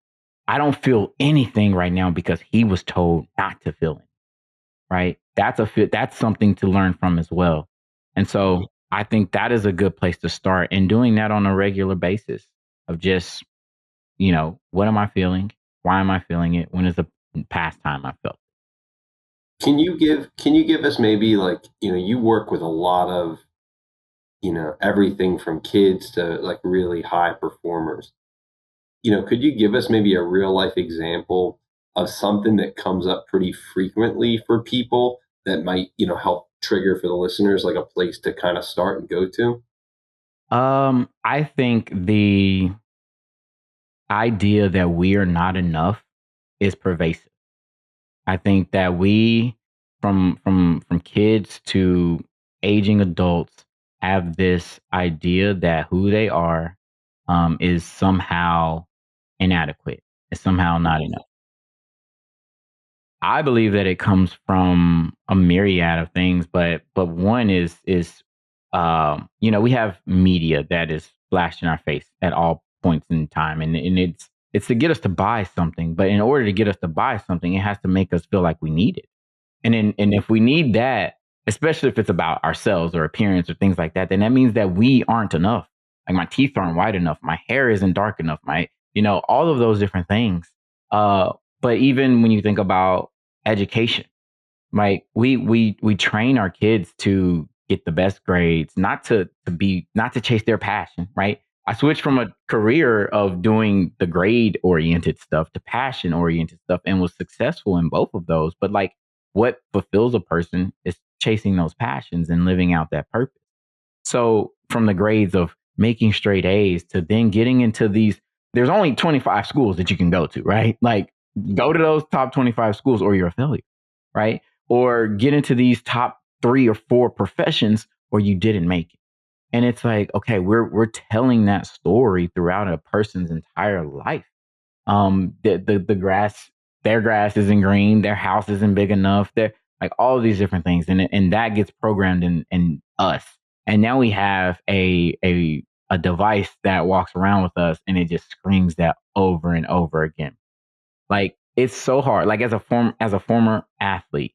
I don't feel anything right now because he was told not to feel it, right? That's something to learn from as well. And so I think that is a good place to start and doing that on a regular basis of just, what am I feeling? Why am I feeling it? When is the past time I felt? Can you give us maybe like, you work with a lot of, everything from kids to like really high performers. Could you give us maybe a real life example of something that comes up pretty frequently for people that might, help trigger for the listeners, like a place to kind of start and go to? I think the idea that we are not enough is pervasive. I think that we, from kids to aging adults, have this idea that who they are is somehow inadequate. It's somehow not enough. I believe that it comes from a myriad of things, but one is we have media that is flashed in our face at all points in time, and it's to get us to buy something. But in order to get us to buy something, it has to make us feel like we need it. And if we need that, especially if it's about ourselves or appearance or things like that, then that means that we aren't enough. Like my teeth aren't white enough, my hair isn't dark enough, all of those different things. Uh, but even when you think about education, like we train our kids to get the best grades, not to chase their passion, right? I switched from a career of doing the grade oriented stuff to passion oriented stuff and was successful in both of those. But like what fulfills a person is chasing those passions and living out that purpose. So from the grades of making straight A's to then getting into there's only 25 schools that you can go to, right? Like go to those top 25 schools or you're a failure, right? Or get into these top 3 or 4 professions or you didn't make it. And it's like, okay, we're telling that story throughout a person's entire life. The grass, their grass isn't green, their house isn't big enough, they're like all of these different things. And that gets programmed in us. And now we have a device that walks around with us and it just screams that over and over again. Like it's so hard. Like as a former athlete,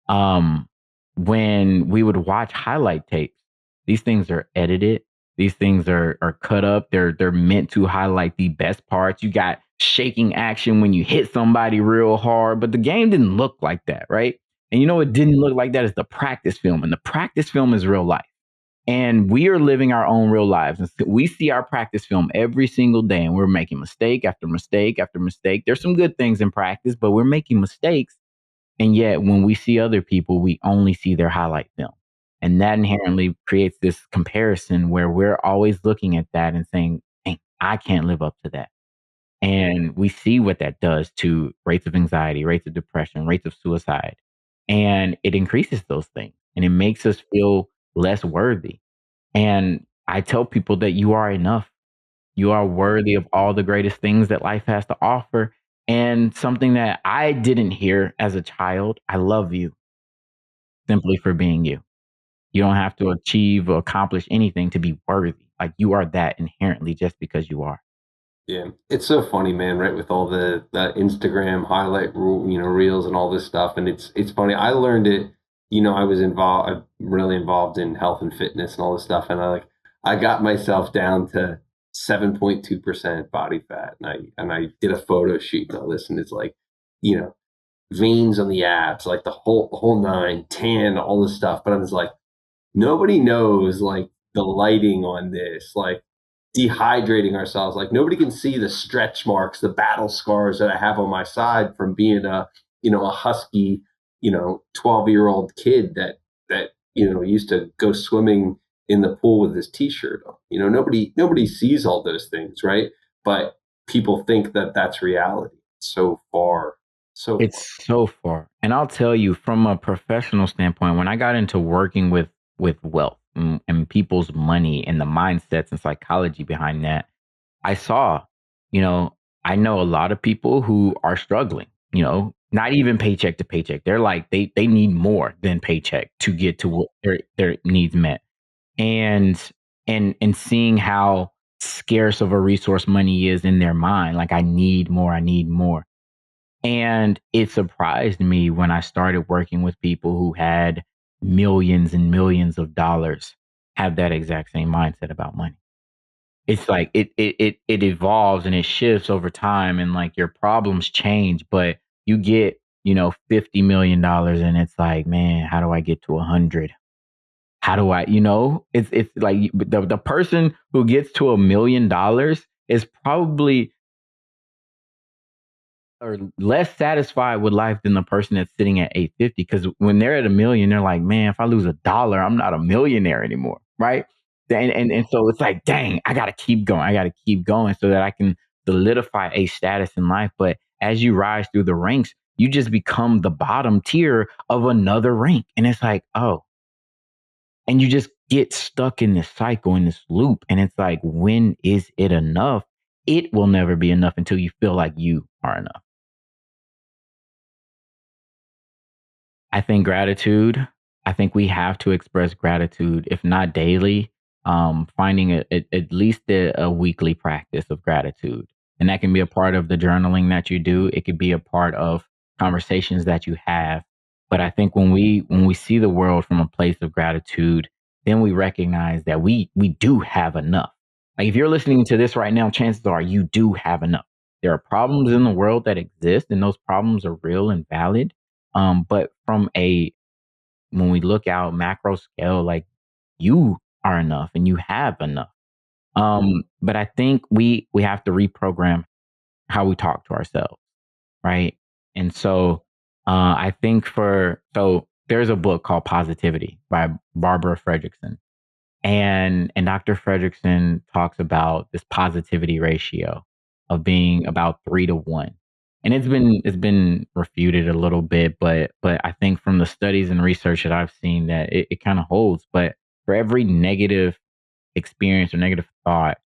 um, when we would watch highlight tapes, these things are edited. These things are cut up. They're meant to highlight the best parts. You got shaking action when you hit somebody real hard, but the game didn't look like that, right? And you know it didn't look like that is the practice film, and the practice film is real life. And we are living our own real lives. And we see our practice film every single day, and we're making mistake after mistake after mistake. There's some good things in practice, but we're making mistakes. And yet, when we see other people, we only see their highlight film. And that inherently creates this comparison where we're always looking at that and saying, "Dang, I can't live up to that." And we see what that does to rates of anxiety, rates of depression, rates of suicide. And it increases those things and it makes us feel less worthy. And I tell people that you are enough. You are worthy of all the greatest things that life has to offer. And something that I didn't hear as a child, I love you simply for being you. You don't have to achieve or accomplish anything to be worthy. Like you are that inherently just because you are. Yeah, it's so funny, man, right? With all the Instagram highlight rule, reels and all this stuff, and it's funny. I learned it, I was involved, I'm really involved in health and fitness and all this stuff, and I got myself down to 7.2% body fat, and I did a photo shoot and all this, and it's like, you know, veins on the abs, like the whole nine, tan, all this stuff, but I was like, nobody knows like the lighting on this, like dehydrating ourselves. Like nobody can see the stretch marks, the battle scars that I have on my side from being a husky, 12-year-old kid that used to go swimming in the pool with his t-shirt on. Nobody sees all those things, right? But people think that that's reality. So far, so far. It's so far. And I'll tell you from a professional standpoint, when I got into working with wealth and people's money and the mindsets and psychology behind that, I saw, you know, I know a lot of people who are struggling, not even paycheck to paycheck. They're like they need more than paycheck to get to what their needs met. And and seeing how scarce of a resource money is in their mind, like I need more, I need more. And it surprised me when I started working with people who had millions and millions of dollars have that exact same mindset about money. It's like it evolves and it shifts over time and like your problems change, but you get, $50 million and it's like, man, how do I get to 100? How do I, it's like the person who gets to $1 million is probably or less satisfied with life than the person that's sitting at 850 because when they're at a million they're like, man, if I lose $1 I'm not a millionaire anymore, right? And so it's like, dang, I gotta keep going, I gotta keep going so that I can solidify a status in life. But as you rise through the ranks you just become the bottom tier of another rank and it's like, oh, and you just get stuck in this cycle, in this loop. And it's like, when is it enough? It will never be enough until you feel like you are enough. I think gratitude, I think we have to express gratitude, if not daily, finding at least a weekly practice of gratitude. And that can be a part of the journaling that you do. It could be a part of conversations that you have. But I think when we see the world from a place of gratitude, then we recognize that we do have enough. Like if you're listening to this right now, chances are you do have enough. There are problems in the world that exist, and those problems are real and valid. But from a when we look out macro scale, like you are enough and you have enough. But I think we have to reprogram how we talk to ourselves, right? And so I think there's a book called Positivity by Barbara Fredrickson, and Dr. Fredrickson talks about this positivity ratio of being about 3 to 1. And it's been refuted a little bit, but I think from the studies and research that I've seen that it kind of holds. But for every negative experience or negative thought,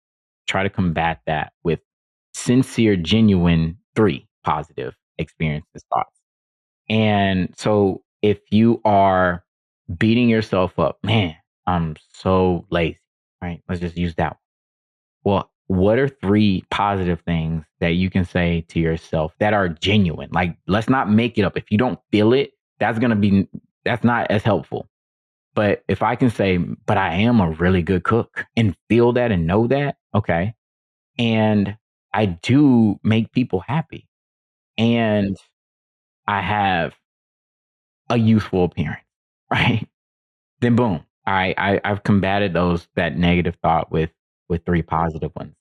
try to combat that with sincere, genuine 3 positive experiences, thoughts. And so if you are beating yourself up, man, I'm so lazy, right? Let's just use that. Well, what are 3 positive things that you can say to yourself that are genuine? Like, let's not make it up. If you don't feel it, that's not as helpful. But if I can say, but I am a really good cook and feel that and know that, okay. And I do make people happy. And I have a youthful appearance, right? Then boom. All right, I've combated that negative thought with 3 positive ones.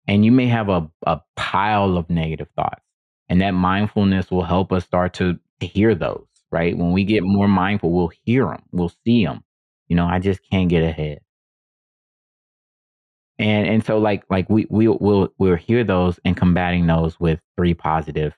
And you may have a pile of negative thoughts. And that mindfulness will help us start to hear those, right? When we get more mindful, we'll hear them, we'll see them. I just can't get ahead. And so like we'll hear those, and combating those with 3 positive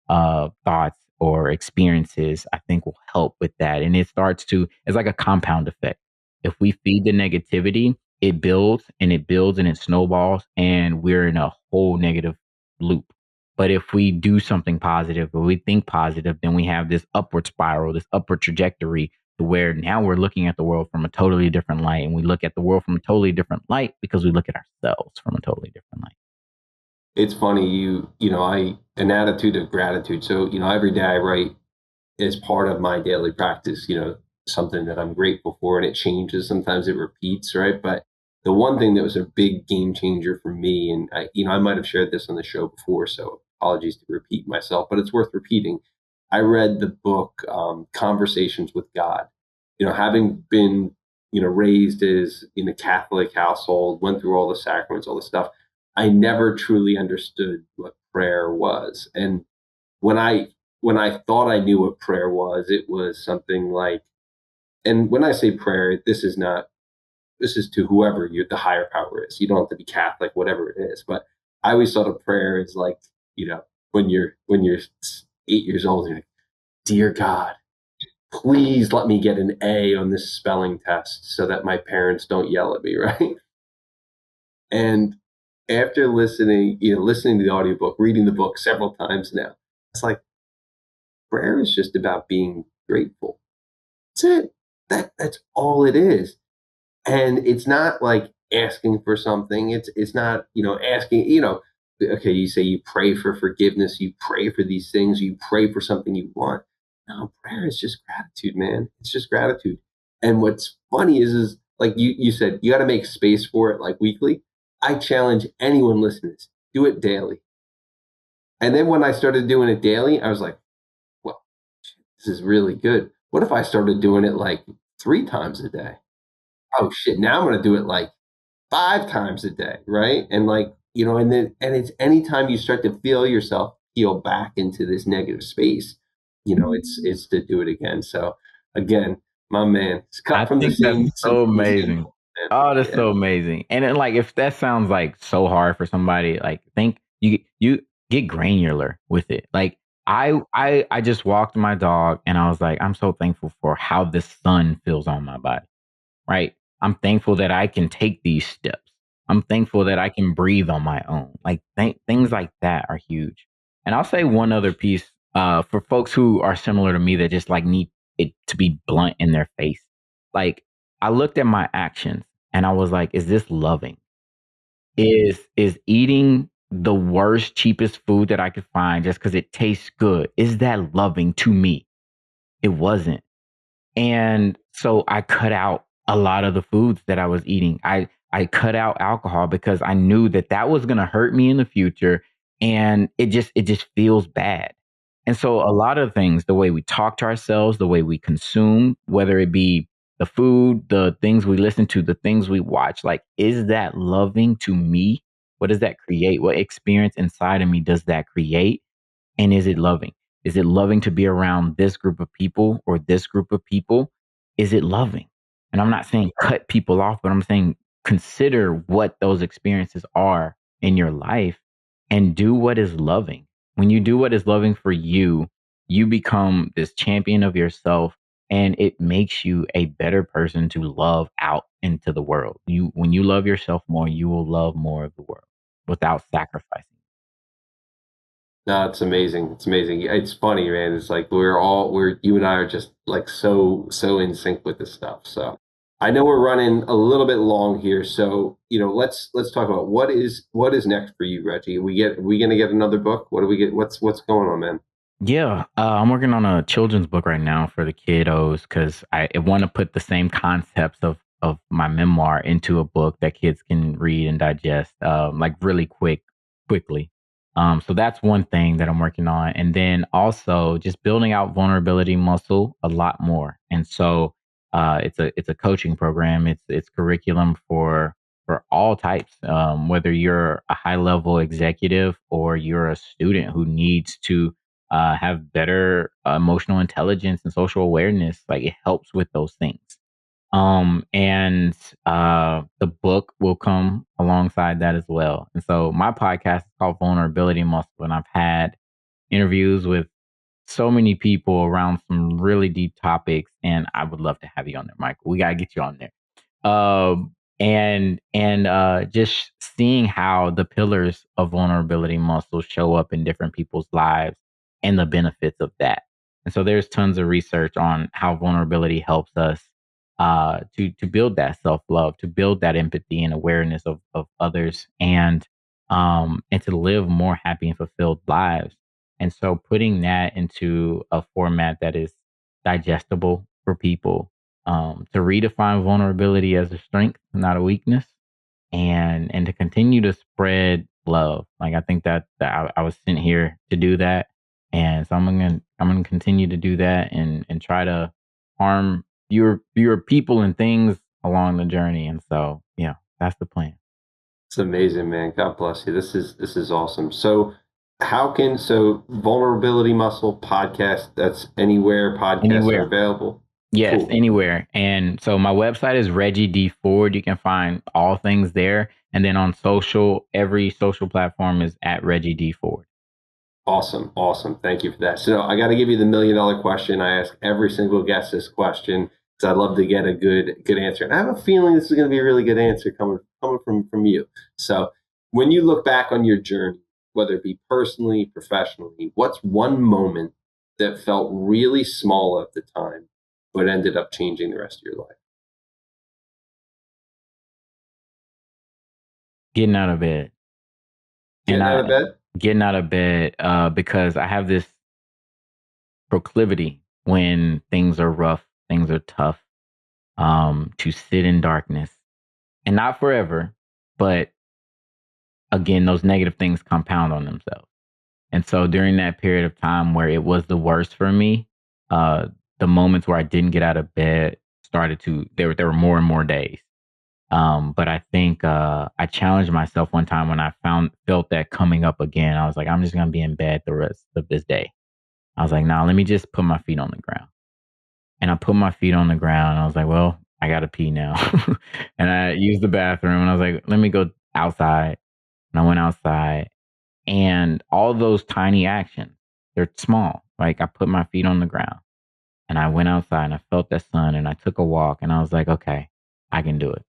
thoughts or experiences, I think will help with that. And it's like a compound effect. If we feed the negativity, it builds and it builds and it snowballs, and we're in a whole negative loop. But if we do something positive or we think positive, then we have this upward spiral, this upward trajectory, to where now we're looking at the world from a totally different light. And we look at the world from a totally different light because we look at ourselves from a totally different light. It's funny, I an attitude of gratitude. So, every day I write as part of my daily practice, something that I'm grateful for, and it changes. Sometimes it repeats, right? But the one thing that was a big game changer for me, and I might have shared this on the show before, so apologies to repeat myself, but it's worth repeating. I read the book Conversations with God. Having been raised as in a Catholic household, went through all the sacraments, all the stuff. I never truly understood what prayer was, and when I when I thought I knew what prayer was, it was something like, and when I say prayer, this is to whoever the higher power is. You don't have to be Catholic, whatever it is. But I always thought of prayer as like, when you're 8 years old, and you're like, dear God, please let me get an A on this spelling test so that my parents don't yell at me, right? And after listening to the audiobook, reading the book several times now, it's like prayer is just about being grateful. That's it. That's all it is. And it's not like asking for something. It's not, asking, okay, you say you pray for forgiveness, you pray for these things, you pray for something you want. No, prayer is just gratitude, man. It's just gratitude. And what's funny is like you said, you got to make space for it, like weekly. I challenge anyone listening to this, do it daily. And then when I started doing it daily, I was like, well, this is really good. What if I started doing it like 3 times a day? Oh shit, now I'm going to do it like 5 times a day, right? And like, and it's anytime you start to feel yourself peel back into this negative space, it's to do it again. So again, my man, it's I cut from the think that's same, so from the same amazing. cloth, man. Oh, that's Yeah. so amazing. And then, like, if that sounds like so hard for somebody, like, think you get granular with it. Like, I just walked my dog, and I was like, I'm so thankful for how the sun feels on my body, right? I'm thankful that I can take these steps. I'm thankful that I can breathe on my own. Like things like that are huge. And I'll say one other piece for folks who are similar to me that just like need it to be blunt in their face. Like I looked at my actions and I was like, is this loving? Is eating the worst, cheapest food that I could find just because it tastes good, is that loving to me? It wasn't. And so I cut out a lot of the foods that I was eating. I cut out alcohol because I knew that that was gonna hurt me in the future, and it just feels bad. And so a lot of things, the way we talk to ourselves, the way we consume, whether it be the food, the things we listen to, the things we watch, like, is that loving to me? What does that create? What experience inside of me does that create? And is it loving? Is it loving to be around this group of people or this group of people? Is it loving? And I'm not saying cut people off, but I'm saying consider what those experiences are in your life and do what is loving. When you do what is loving for you, you become this champion of yourself and it makes you a better person to love out into the world. When you love yourself more, you will love more of the world without sacrificing. No, it's amazing. It's amazing. It's funny, man. It's like you and I are just like so in sync with this stuff. So I know we're running a little bit long here. So, let's talk about what is next for you, Reggie. We gonna get another book? What do we get? What's going on, man? Yeah, I'm working on a children's book right now for the kiddos because I want to put the same concepts of my memoir into a book that kids can read and digest, like really quickly. So that's one thing that I'm working on, and then also just building out vulnerability muscle a lot more. And so it's a coaching program. It's curriculum for all types, whether you're a high level executive or you're a student who needs to have better emotional intelligence and social awareness. Like it helps with those things. And the book will come alongside that as well. And so my podcast is called Vulnerability Muscle, and I've had interviews with so many people around some really deep topics, and I would love to have you on there, Michael. We gotta get you on there. And just seeing how the pillars of vulnerability muscle show up in different people's lives and the benefits of that. And so there's tons of research on how vulnerability helps us to build that self love, to build that empathy and awareness of others, and to live more happy and fulfilled lives. And so putting that into a format that is digestible for people, to redefine vulnerability as a strength, not a weakness, and to continue to spread love. Like I think that I was sent here to do that, and so I'm gonna continue to do that and try to harm fewer people and things along the journey. And so yeah, that's the plan. It's amazing, man. God bless you. This is awesome. So vulnerability muscle podcast, that's anywhere podcasts are Anywhere. available. Yes, Cool. anywhere. And so my website is Reggie D Ford. You can find all things there. And then on social, every social platform is at Reggie D Ford. Awesome. Awesome. Thank you for that. So I got to give you the $1 million question. I ask every single guest this question because I'd love to get a good answer. And I have a feeling this is going to be a really good answer coming from you. So when you look back on your journey, whether it be personally, professionally, what's one moment that felt really small at the time, but ended up changing the rest of your life? Getting out of bed. And Getting out of I bed? getting out of bed because I have this proclivity when things are rough, things are tough, to sit in darkness. And not forever, but again, those negative things compound on themselves. And so during that period of time where it was the worst for me, uh, the moments where I didn't get out of bed started to there were more and more days. But I think I challenged myself one time when I felt that coming up again. I was like, I'm just gonna be in bed the rest of this day. I was like, nah, let me just put my feet on the ground. And I put my feet on the ground. And I was like, well, I gotta pee now. And I used the bathroom. And I was like, let me go outside. And I went outside. And all those tiny actions, they're small. Like I put my feet on the ground and I went outside and I felt the sun and I took a walk and I was like, okay. I can do it.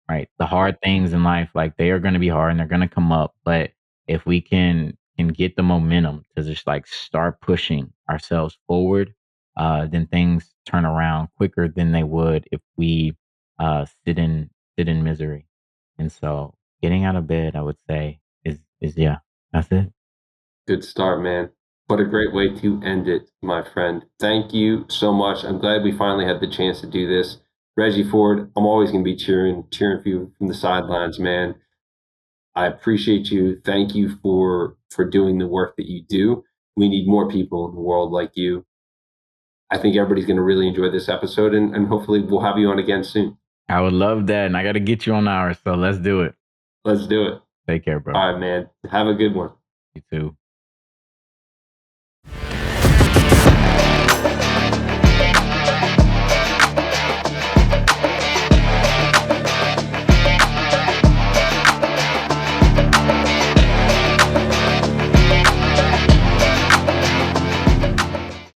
Right. The hard things in life, like they are going to be hard and they're going to come up. But if we can get the momentum to just like start pushing ourselves forward, then things turn around quicker than they would if we sit in misery. And so getting out of bed, I would say, is yeah, that's it. Good start, man. What a great way to end it, my friend. Thank you so much. I'm glad we finally had the chance to do this. Reggie Ford, I'm always going to be cheering for you from the sidelines, man. I appreciate you. Thank you for doing the work that you do. We need more people in the world like you. I think everybody's going to really enjoy this episode, and hopefully we'll have you on again soon. I would love that. And I got to get you on ours. So let's do it. Let's do it. Take care, bro. All right, man. Have a good one. You too.